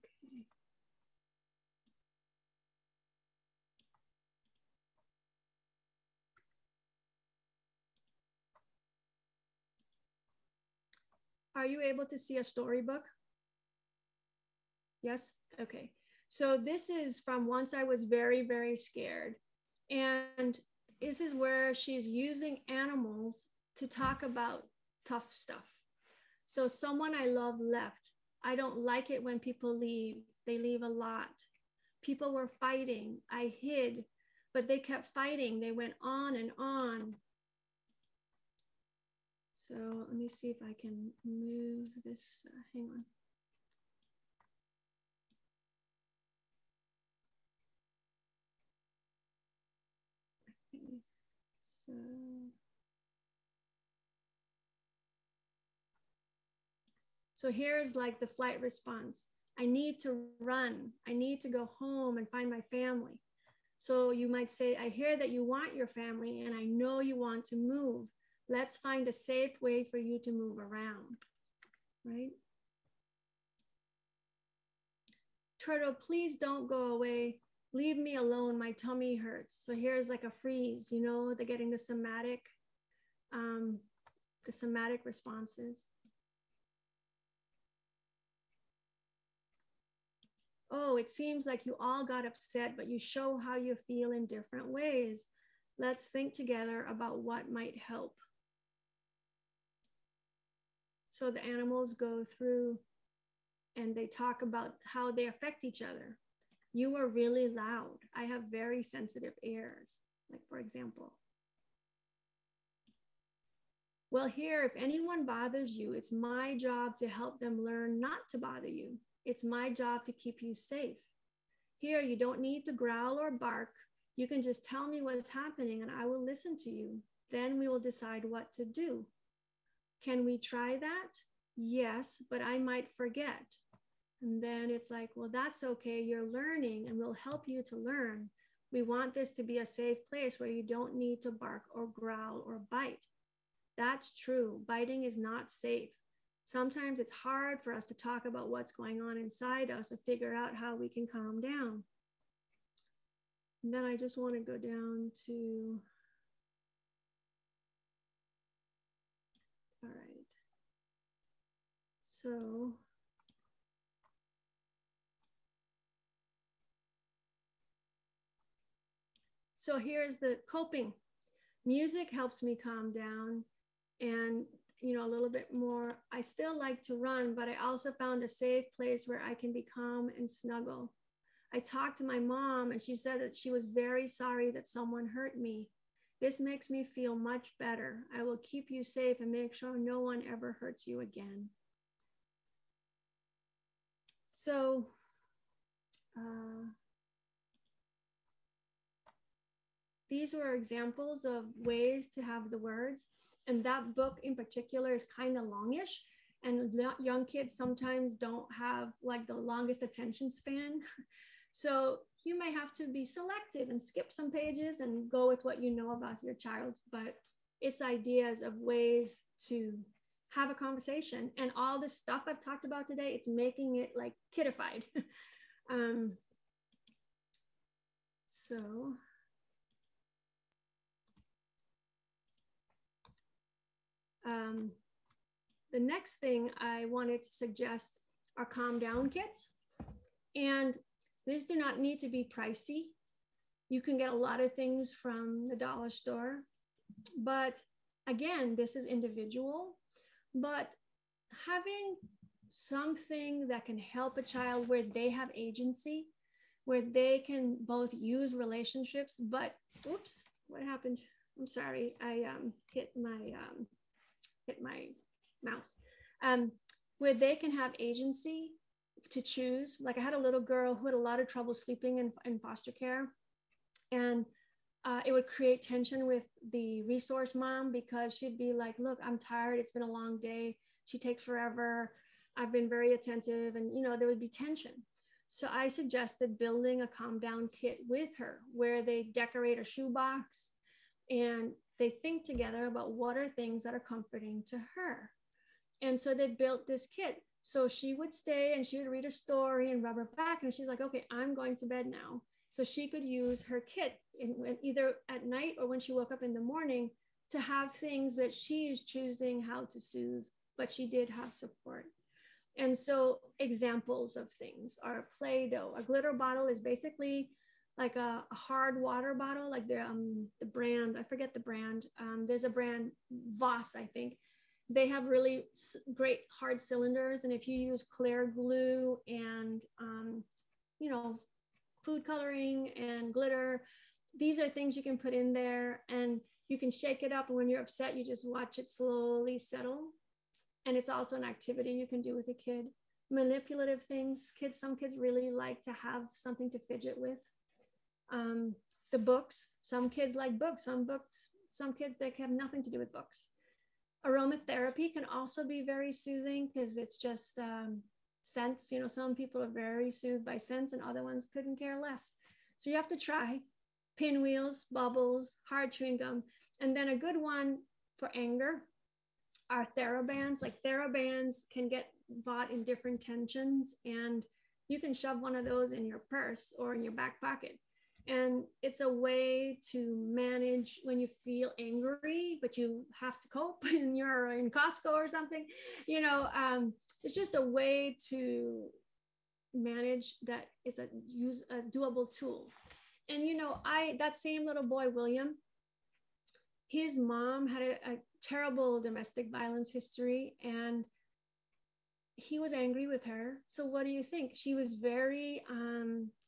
Are you able to see a storybook? Yes? Okay. So this is from Once I Was Very, Very Scared. And this is where she's using animals to talk about tough stuff. So someone I love left. I don't like it when people leave. They leave a lot. People were fighting. I hid, but they kept fighting. They went on and on. So let me see if I can move this. Hang on. Okay. So here's like the flight response. I need to run. I need to go home and find my family. So you might say, I hear that you want your family and I know you want to move. Let's find a safe way for you to move around, right? Turtle, please don't go away. Leave me alone. My tummy hurts. So here's like a freeze, you know, they're getting the somatic responses. Oh, it seems like you all got upset, but you show how you feel in different ways. Let's think together about what might help. So the animals go through and they talk about how they affect each other. You are really loud. I have very sensitive ears, like for example. Well, here, if anyone bothers you, it's my job to help them learn not to bother you. It's my job to keep you safe. Here, you don't need to growl or bark. You can just tell me what's happening and I will listen to you. Then we will decide what to do. Can we try that? Yes, but I might forget. And then it's like, well, that's okay. You're learning and we'll help you to learn. We want this to be a safe place where you don't need to bark or growl or bite. That's true. Biting is not safe. Sometimes it's hard for us to talk about what's going on inside us or figure out how we can calm down. And then I just want to go down to, all right. So here's the coping. Music helps me calm down and, you know, a little bit more. I still like to run, but I also found a safe place where I can be calm and snuggle. I talked to my mom and she said that she was very sorry that someone hurt me. This makes me feel much better. I will keep you safe and make sure no one ever hurts you again. So, these were examples of ways to have the words. And that book in particular is kind of longish. And young kids sometimes don't have like the longest attention span. So you may have to be selective and skip some pages and go with what you know about your child. But it's ideas of ways to have a conversation. And all this stuff I've talked about today, it's making it like kidified. The next thing I wanted to suggest are calm down kits. And these do not need to be pricey. You can get a lot of things from the dollar store. But again, this is individual. but having something that can help a child where they have agency, where they can both use relationships, but oops, what happened? I'm sorry, I hit my mouse. Where they can have agency to choose. Like I had a little girl who had a lot of trouble sleeping in foster care, and it would create tension with the resource mom because she'd be like, look, I'm tired, it's been a long day, she takes forever, I've been very attentive, and you know, there would be tension. So I suggested building a calm down kit with her where they decorate a shoebox and they think together about what are things that are comforting to her. And so they built this kit. So she would stay and she would read a story and rub her back. And she's like, okay, I'm going to bed now. So she could use her kit either at night or when she woke up in the morning to have things that she is choosing how to soothe, but she did have support. And so examples of things are Play-Doh. A glitter bottle is basically like a hard water bottle, like the brand, I forget the brand. There's a brand, Voss, I think. They have really great hard cylinders. And if you use clear glue and, you know, food coloring and glitter, these are things you can put in there and you can shake it up. And when you're upset, you just watch it slowly settle. And it's also an activity you can do with a kid. Manipulative things, some kids really like to have something to fidget with. The books, some kids like books, some kids that have nothing to do with books. Aromatherapy can also be very soothing because it's just scents. You know, some people are very soothed by scents and other ones couldn't care less. So you have to try pinwheels, bubbles, hard chewing gum. And then a good one for anger are TheraBands. Like TheraBands can get bought in different tensions and you can shove one of those in your purse or in your back pocket. And it's a way to manage when you feel angry, but you have to cope and you're in Costco or something, you know, it's just a way to manage that is a doable tool. And, you know, that same little boy, William, his mom had a terrible domestic violence history and he was angry with her. So what do you think? She was very,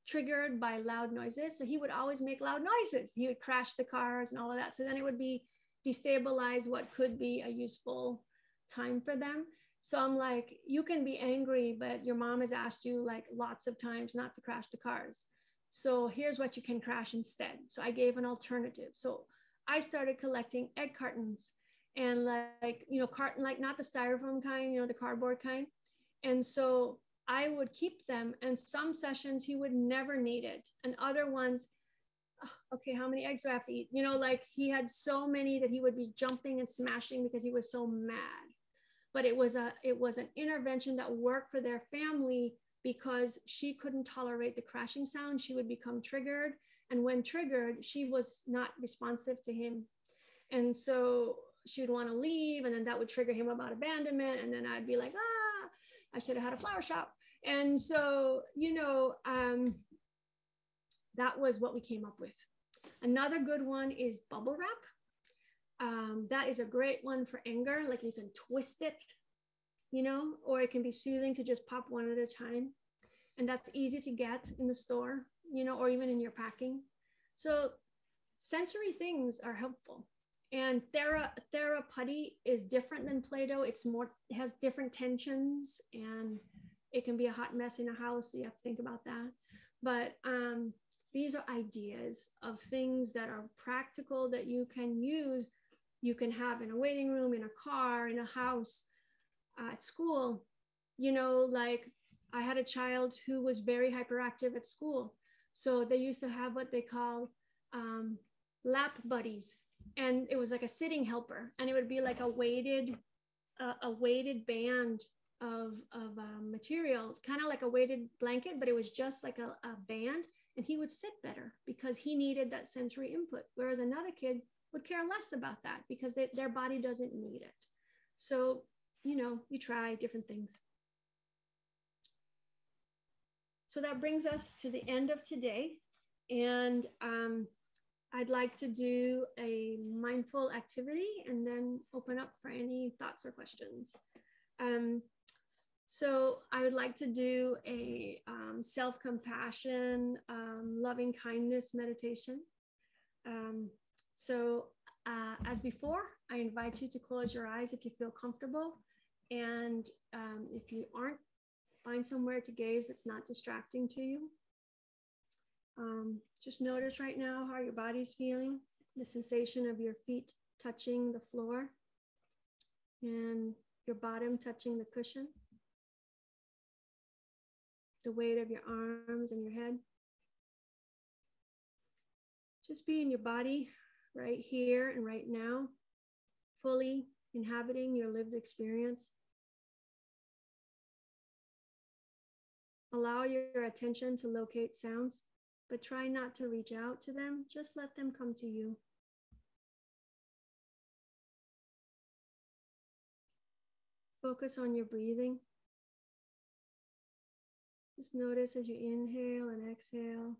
triggered by loud noises. So he would always make loud noises. He would crash the cars and all of that. So then it would be destabilize what could be a useful time for them. So I'm like, you can be angry, but your mom has asked you like lots of times not to crash the cars. So here's what you can crash instead. So I gave an alternative. So I started collecting egg cartons and like, you know, carton, like not the styrofoam kind, you know, the cardboard kind. And so I would keep them, and some sessions he would never need it, and other ones, oh, okay, how many eggs do I have to eat? You know, like he had so many that he would be jumping and smashing because he was so mad. But it was an intervention that worked for their family because she couldn't tolerate the crashing sound. She would become triggered, and when triggered, she was not responsive to him, and so she would want to leave, and then that would trigger him about abandonment, and then I'd be like, I should have had a flower shop. And so, you know, that was what we came up with. Another good one is bubble wrap. That is a great one for anger. Like you can twist it, you know, or it can be soothing to just pop one at a time. And that's easy to get in the store, you know, or even in your packing. So sensory things are helpful. And Thera Putty is different than Play-Doh. It has different tensions and it can be a hot mess in a house. So you have to think about that. But these are ideas of things that are practical that you can use. You can have in a waiting room, in a car, in a house, at school. You know, like I had a child who was very hyperactive at school. So they used to have what they call lap buddies. And it was like a sitting helper, and it would be like a weighted band of material, kind of like a weighted blanket, but it was just like a band, and he would sit better because he needed that sensory input, whereas another kid would care less about that because their body doesn't need it. So, you know, you try different things. So that brings us to the end of today, and I'd like to do a mindful activity and then open up for any thoughts or questions. So I would like to do a self-compassion, loving kindness meditation. As before, I invite you to close your eyes if you feel comfortable. And if you aren't, find somewhere to gaze that's not distracting to you. Just notice right now how your body's feeling, the sensation of your feet touching the floor and your bottom touching the cushion, the weight of your arms and your head. Just be in your body right here and right now, fully inhabiting your lived experience. Allow your attention to locate sounds, but try not to reach out to them. Just let them come to you. Focus on your breathing. Just notice as you inhale and exhale.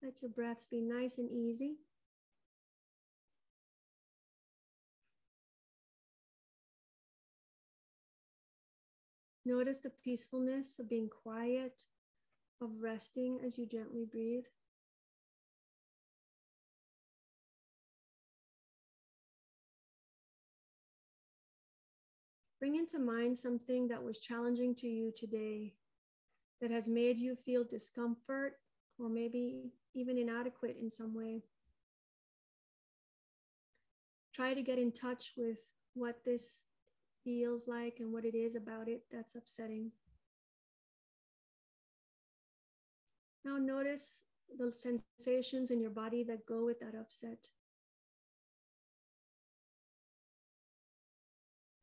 Let your breaths be nice and easy. Notice the peacefulness of being quiet, of resting as you gently breathe. Bring into mind something that was challenging to you today, that has made you feel discomfort or maybe even inadequate in some way. Try to get in touch with what this feels like and what it is about it that's upsetting. Now notice the sensations in your body that go with that upset.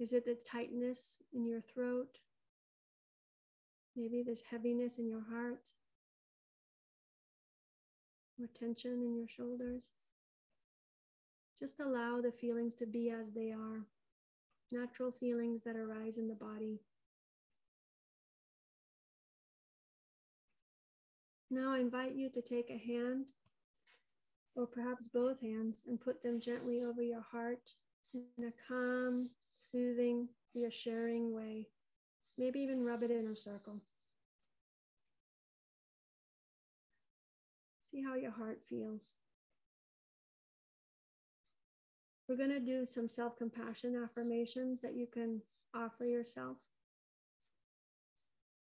Is it the tightness in your throat? Maybe there's heaviness in your heart or tension in your shoulders. Just allow the feelings to be as they are. Natural feelings that arise in the body. Now I invite you to take a hand, or perhaps both hands, and put them gently over your heart in a calm, soothing, reassuring way. Maybe even rub it in a circle. See how your heart feels. We're going to do some self-compassion affirmations that you can offer yourself.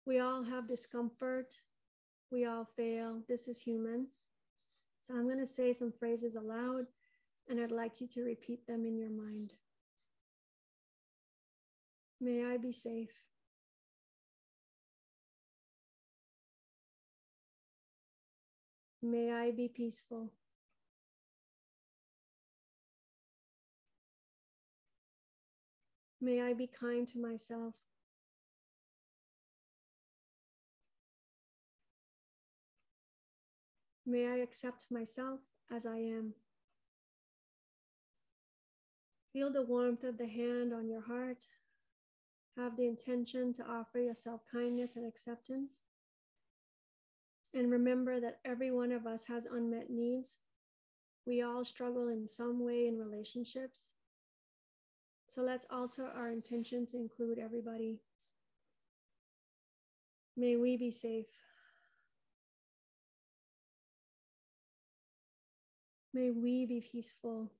We all have discomfort. We all fail. This is human. So I'm going to say some phrases aloud, and I'd like you to repeat them in your mind. May I be safe. May I be peaceful. May I be kind to myself. May I accept myself as I am. Feel the warmth of the hand on your heart. Have the intention to offer yourself kindness and acceptance. And remember that every one of us has unmet needs. We all struggle in some way in relationships. So let's alter our intention to include everybody. May we be safe. May we be peaceful.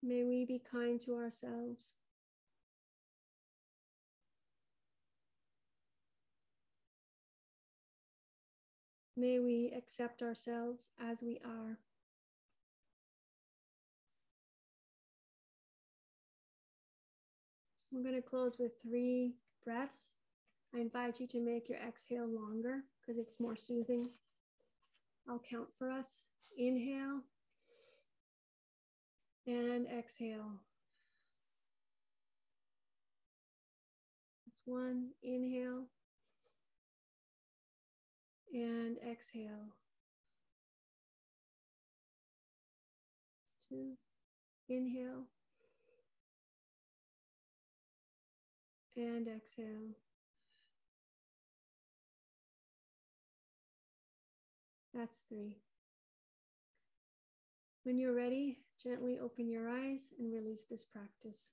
May we be kind to ourselves. May we accept ourselves as we are. We're going to close with 3 breaths. I invite you to make your exhale longer because it's more soothing. I'll count for us. Inhale and exhale. That's 1. Inhale and exhale. That's 2. Inhale and exhale. That's 3. When you're ready, gently open your eyes and release this practice.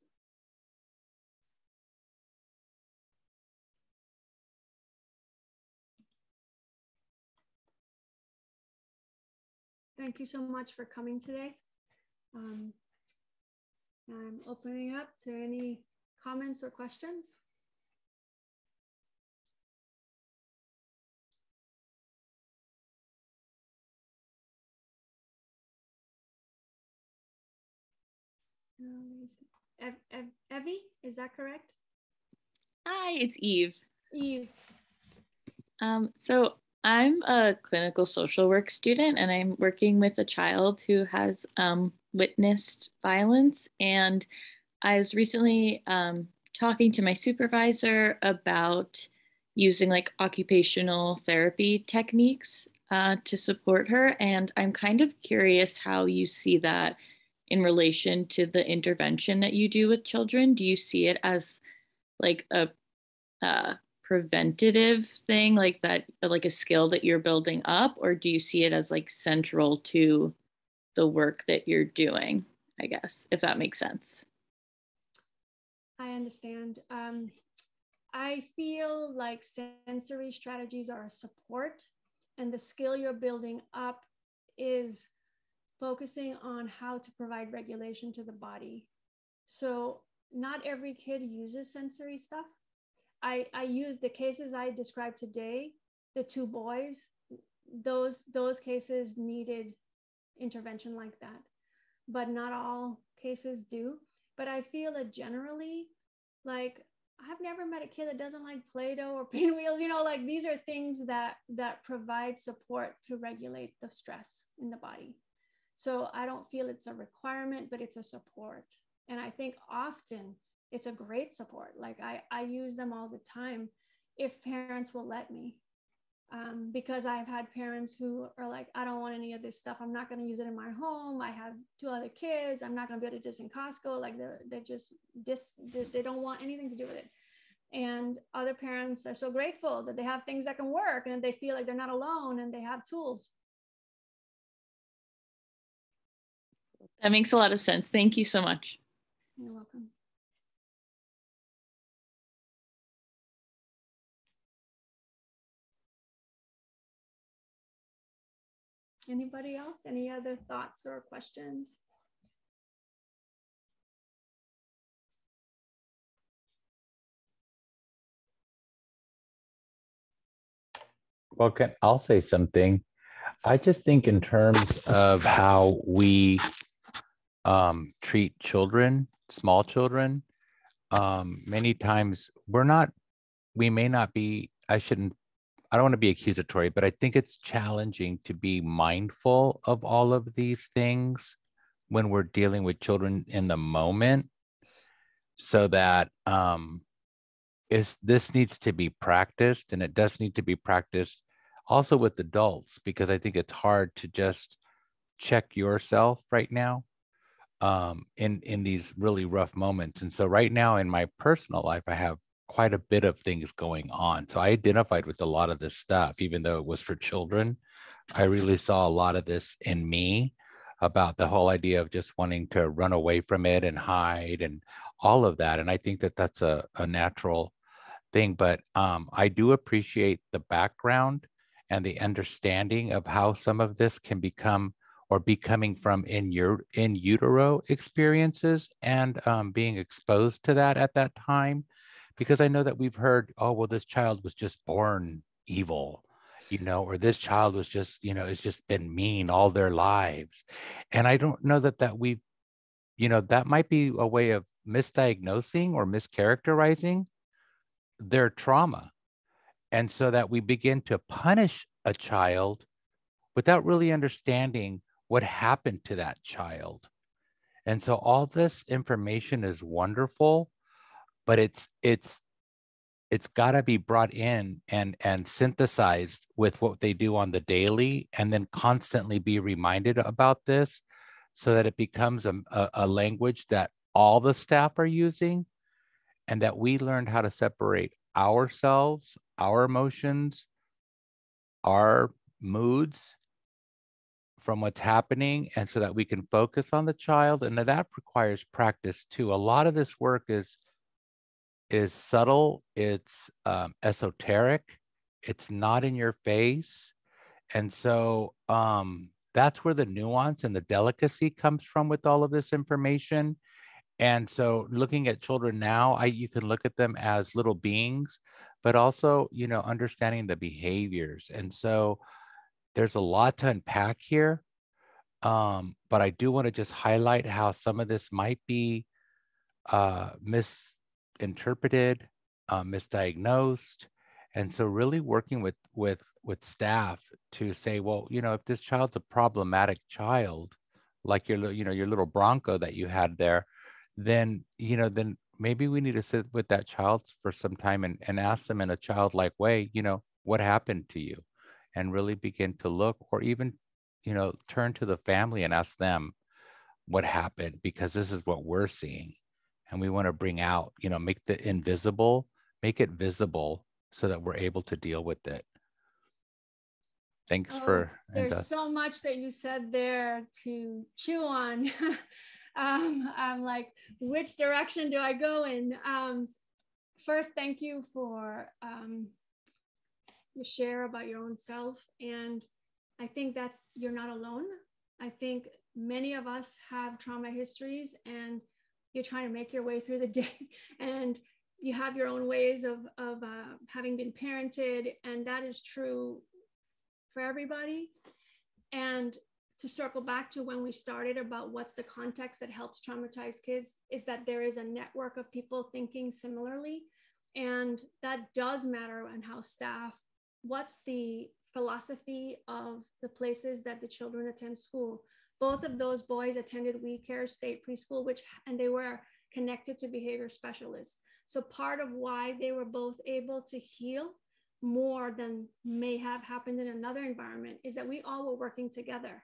Thank you so much for coming today. I'm opening up to any comments or questions. Evie, is that correct? Hi, it's Eve. Eve. So I'm a clinical social work student, and I'm working with a child who has witnessed violence. And I was recently talking to my supervisor about using like occupational therapy techniques to support her. And I'm kind of curious how you see that in relation to the intervention that you do with children. Do you see it as like a preventative thing, like that, like a skill that you're building up, or do you see it as like central to the work that you're doing, I guess, if that makes sense? I understand. I feel like sensory strategies are a support, and the skill you're building up is focusing on how to provide regulation to the body. So not every kid uses sensory stuff. I use the cases I described today, the 2 boys, those cases needed intervention like that, but not all cases do. But I feel that generally, like, I've never met a kid that doesn't like Play-Doh or pinwheels, you know, like these are things that provide support to regulate the stress in the body. So I don't feel it's a requirement, but it's a support. And I think often it's a great support. Like I use them all the time if parents will let me, because I've had parents who are like, I don't want any of this stuff. I'm not going to use it in my home. I have 2 other kids. I'm not going to be able to do this in Costco. Like they don't want anything to do with it. And other parents are so grateful that they have things that can work and they feel like they're not alone and they have tools. That makes a lot of sense. Thank you so much. You're welcome. Anybody else? Any other thoughts or questions? Well, I'll say something. I just think in terms of how we treat children, small children, many times we may not be, I don't want to be accusatory, but I think it's challenging to be mindful of all of these things when we're dealing with children in the moment, so that this needs to be practiced, and it does need to be practiced also with adults, because I think it's hard to just check yourself right now in these really rough moments. And so right now in my personal life, I have quite a bit of things going on. So I identified with a lot of this stuff, even though it was for children. I really saw a lot of this in me, about the whole idea of just wanting to run away from it and hide and all of that. And I think that that's a natural thing, but I do appreciate the background and the understanding of how some of this can become or be coming from in utero experiences, and being exposed to that at that time. Because I know that we've heard, oh, well, this child was just born evil, you know, or this child was just, you know, it's just been mean all their lives. And I don't know that we've, you know, that might be a way of misdiagnosing or mischaracterizing their trauma. And so that we begin to punish a child without really understanding what happened to that child. And so all this information is wonderful, but it's got to be brought in and synthesized with what they do on the daily, and then constantly be reminded about this, so that it becomes a language that all the staff are using, and that we learned how to separate ourselves, our emotions, our moods, from what's happening, and so that we can focus on the child. And that requires practice too. A lot of this work is subtle, it's esoteric, it's not in your face. And so that's where the nuance and the delicacy comes from with all of this information. And so looking at children now, you can look at them as little beings, but also, you know, understanding the behaviors. And so there's a lot to unpack here. But I do want to just highlight how some of this might be misinterpreted, misdiagnosed. And so really working with staff to say, well, you know, if this child's a problematic child, like your little Bronco that you had there, then, you know, then maybe we need to sit with that child for some time and ask them in a childlike way, you know, what happened to you, and really begin to look, or even, you know, turn to the family and ask them what happened, because this is what we're seeing. And we want to bring out, you know, make the invisible, make it visible so that we're able to deal with it. Thanks for. There's so much that you said there to chew on. I'm like, which direction do I go in? First, thank you for your share about your own self. And I think you're not alone. I think many of us have trauma histories, and you're trying to make your way through the day, and you have your own ways of having been parented, and that is true for everybody. And to circle back to when we started about what's the context that helps traumatize kids, is that there is a network of people thinking similarly. And that does matter on how staff, what's the philosophy of the places that the children attend school. Both of those boys attended We Care State Preschool, and they were connected to behavior specialists. So part of why they were both able to heal more than may have happened in another environment is that we all were working together.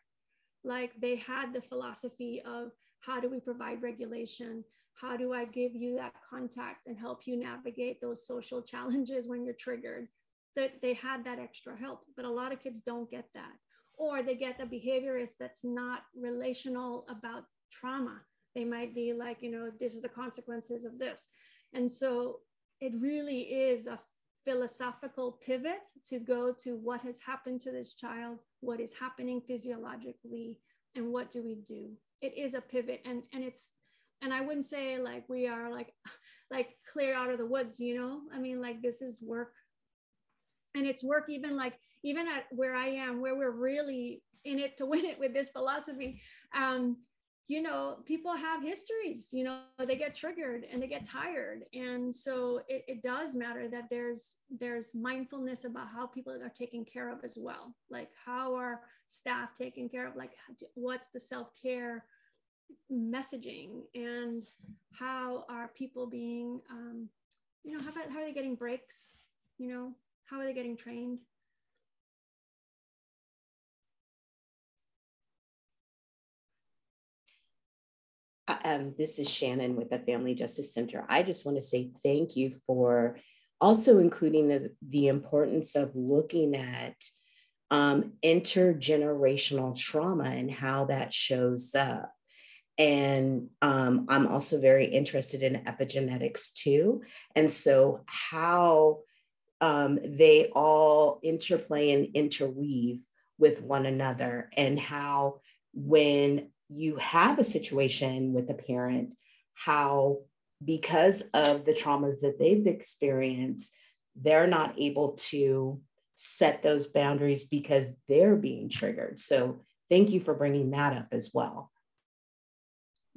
Like, they had the philosophy of, how do we provide regulation? How do I give you that contact and help you navigate those social challenges when you're triggered? That they had that extra help, but a lot of kids don't get that. Or they get a behaviorist that's not relational about trauma. They might be like, you know, this is the consequences of this. And so it really is a philosophical pivot to go to what has happened to this child, what is happening physiologically, and what do we do? It is a pivot, and I wouldn't say like we are like clear out of the woods, you know? I mean, like, this is work. And it's work even at where I am, where we're really in it to win it with this philosophy. You know, people have histories, you know, they get triggered and they get tired. And so it does matter that there's mindfulness about how people are taken care of as well. Like, how are staff taken care of? Like, what's the self-care messaging, and how are people being, you know, how are they getting breaks? You know, how are they getting trained? This is Shannon with the Family Justice Center. I just want to say thank you for also including the importance of looking at intergenerational trauma and how that shows up. And I'm also very interested in epigenetics too. And so how they all interplay and interweave with one another, and how when you have a situation with a parent, how because of the traumas that they've experienced, they're not able to set those boundaries because they're being triggered. So thank you for bringing that up as well.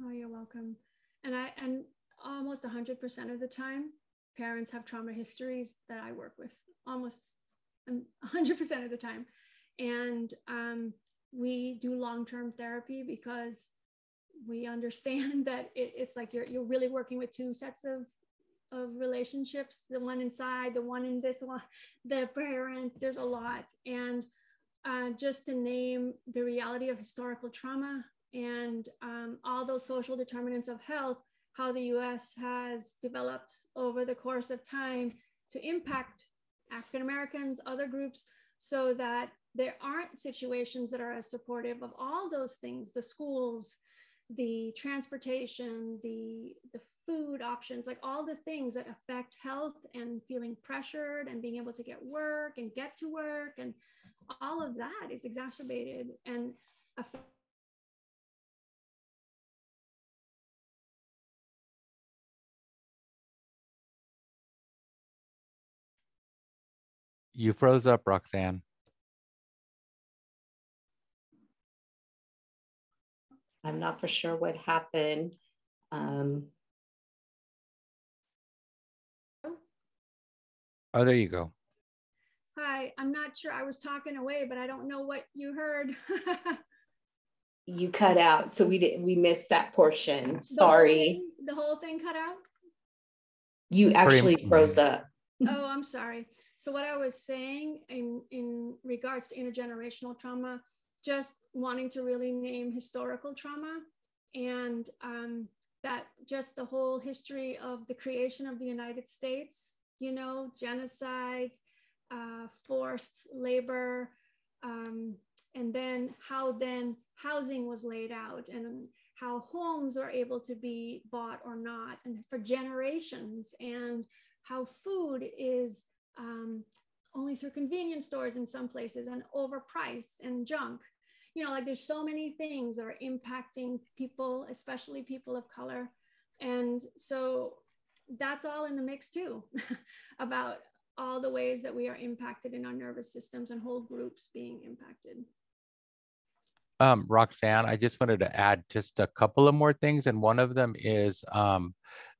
Oh, you're welcome. And almost 100% of the time, parents have trauma histories that I work with, almost 100% of the time. And we do long-term therapy because we understand that it's like you're really working with two sets of relationships, the one inside, the one in this one, the parent, there's a lot. And just to name the reality of historical trauma and all those social determinants of health, how the US has developed over the course of time to impact African Americans, other groups, so that there aren't situations that are as supportive of all those things, the schools, the transportation, the food options, like all the things that affect health and feeling pressured and being able to get work and get to work, and all of that is exacerbated and affects. You froze up, Roxanne. I'm not for sure what happened. Oh, there you go. Hi, I'm not sure. I was talking away, but I don't know what you heard. You cut out, so we missed that portion. Sorry. The whole thing cut out? You actually froze up. Oh, I'm sorry. So what I was saying in regards to intergenerational trauma, just wanting to really name historical trauma, and that just the whole history of the creation of the United States, you know, genocide, forced labor, and then how then housing was laid out, and how homes are able to be bought or not, and for generations, and how food is only through convenience stores in some places, and overpriced and junk. You know, like there's so many things that are impacting people, especially people of color. And so that's all in the mix too, about all the ways that we are impacted in our nervous systems and whole groups being impacted. Roxanne, I just wanted to add just a couple of more things. And one of them is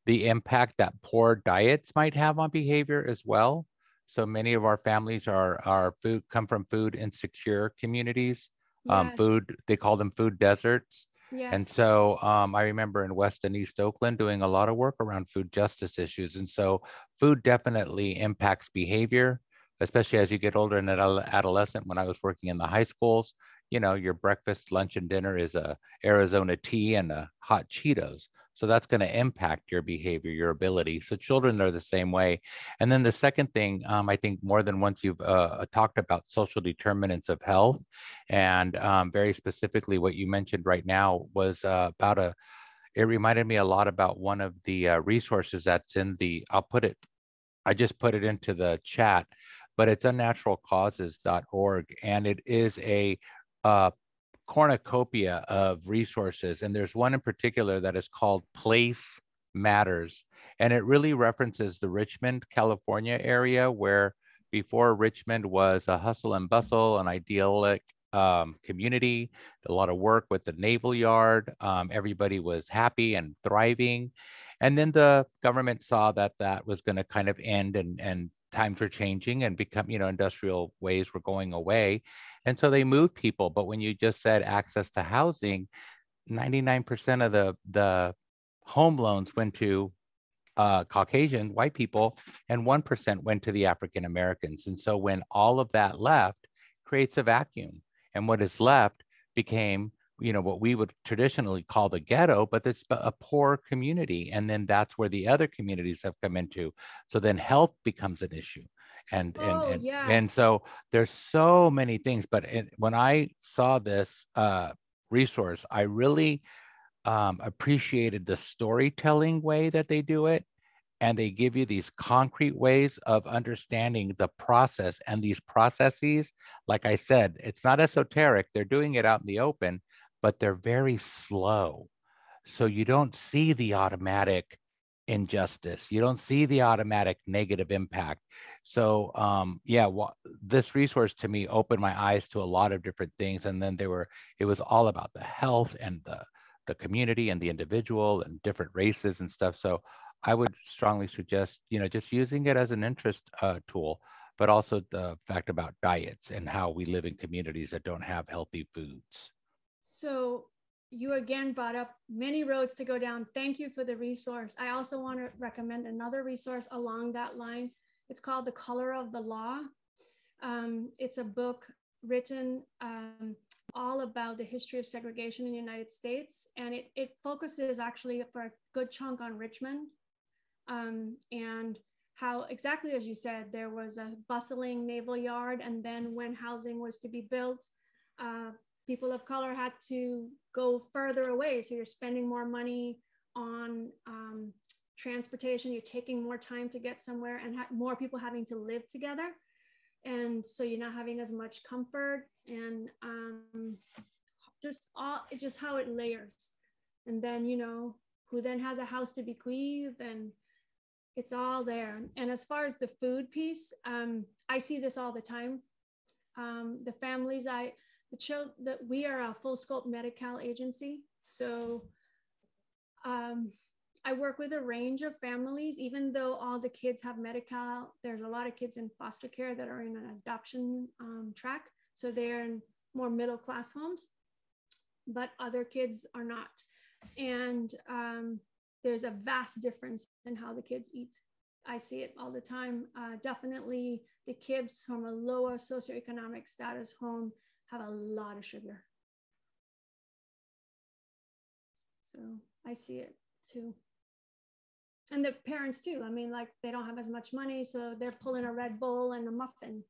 the impact that poor diets might have on behavior as well. So many of our families come from food insecure communities. Yes. They call them food deserts. Yes. And so I remember in West and East Oakland doing a lot of work around food justice issues. And so food definitely impacts behavior, especially as you get older and adolescent. When I was working in the high schools, you know, your breakfast, lunch, and dinner is a Arizona tea and a hot Cheetos. So that's going to impact your behavior, your ability. So children are the same way. And then the second thing, I think more than once you've talked about social determinants of health, and very specifically what you mentioned right now was it reminded me a lot about one of the resources that's in I just put it into the chat, but it's unnaturalcauses.org, and it is a cornucopia of resources. And there's one in particular that is called Place Matters. And it really references the Richmond, California area, where before Richmond was a hustle and bustle, an idyllic community, a lot of work with the naval yard. Everybody was happy and thriving. And then the government saw that that was going to kind of end, and times were changing and become, you know, industrial ways were going away. And so they moved people. But when you just said access to housing, 99% of the home loans went to Caucasian white people, and 1% went to the African Americans. And so when all of that left, creates a vacuum. And what is left became, you know, what we would traditionally call the ghetto, but it's a poor community. And then that's where the other communities have come into. So then health becomes an issue. And so there's so many things. But when I saw this resource, I really appreciated the storytelling way that they do it. And they give you these concrete ways of understanding the process, and these processes, like I said, it's not esoteric. They're doing it out in the open, but they're very slow. So you don't see the automatic injustice. You don't see the automatic negative impact. So this resource to me opened my eyes to a lot of different things. And then it was all about the health and the community and the individual and different races and stuff. So I would strongly suggest, you know, just using it as an interest tool, but also the fact about diets and how we live in communities that don't have healthy foods. So you again brought up many roads to go down. Thank you for the resource. I also want to recommend another resource along that line. It's called The Color of the Law. It's a book written all about the history of segregation in the United States. And it focuses actually for a good chunk on Richmond. And how exactly as you said, there was a bustling naval yard, and then when housing was to be built, people of color had to go further away. So you're spending more money on transportation, you're taking more time to get somewhere, and more people having to live together. And so you're not having as much comfort, and just how it layers. And then, you know, who then has a house to bequeath, and it's all there. And as far as the food piece, I see this all the time. The families, that we are a full scope Medi-Cal agency. So I work with a range of families. Even though all the kids have Medi-Cal, there's a lot of kids in foster care that are in an adoption track. So they're in more middle-class homes, but other kids are not. And there's a vast difference in how the kids eat. I see it all the time. Definitely the kids from a lower socioeconomic status home have a lot of sugar. So I see it too. And the parents too. I mean, like, they don't have as much money, so they're pulling a Red Bull and a muffin,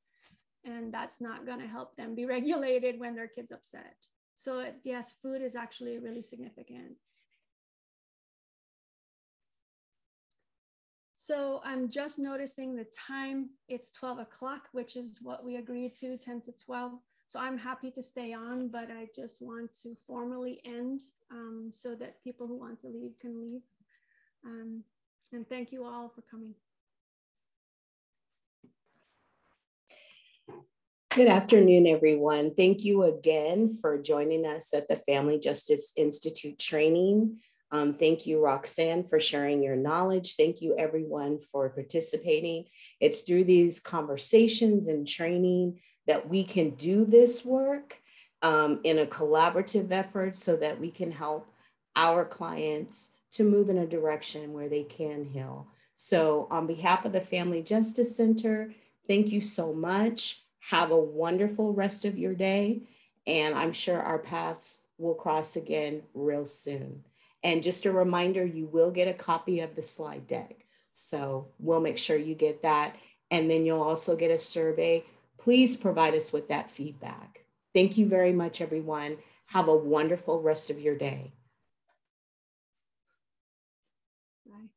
and that's not gonna help them be regulated when their kid's upset. So yes, food is actually really significant. So I'm just noticing the time, it's 12 o'clock, which is what we agreed to, 10 to 12. So I'm happy to stay on, but I just want to formally end so that people who want to leave can leave. And thank you all for coming. Good afternoon, everyone. Thank you again for joining us at the Family Justice Institute training. Thank you, Roxanne, for sharing your knowledge. Thank you, everyone, for participating. It's through these conversations and training that we can do this work in a collaborative effort so that we can help our clients to move in a direction where they can heal. So on behalf of the Family Justice Center, thank you so much. Have a wonderful rest of your day. And I'm sure our paths will cross again real soon. And just a reminder, you will get a copy of the slide deck. So we'll make sure you get that. And then you'll also get a survey. Please provide us with that feedback. Thank you very much, everyone. Have a wonderful rest of your day. Bye.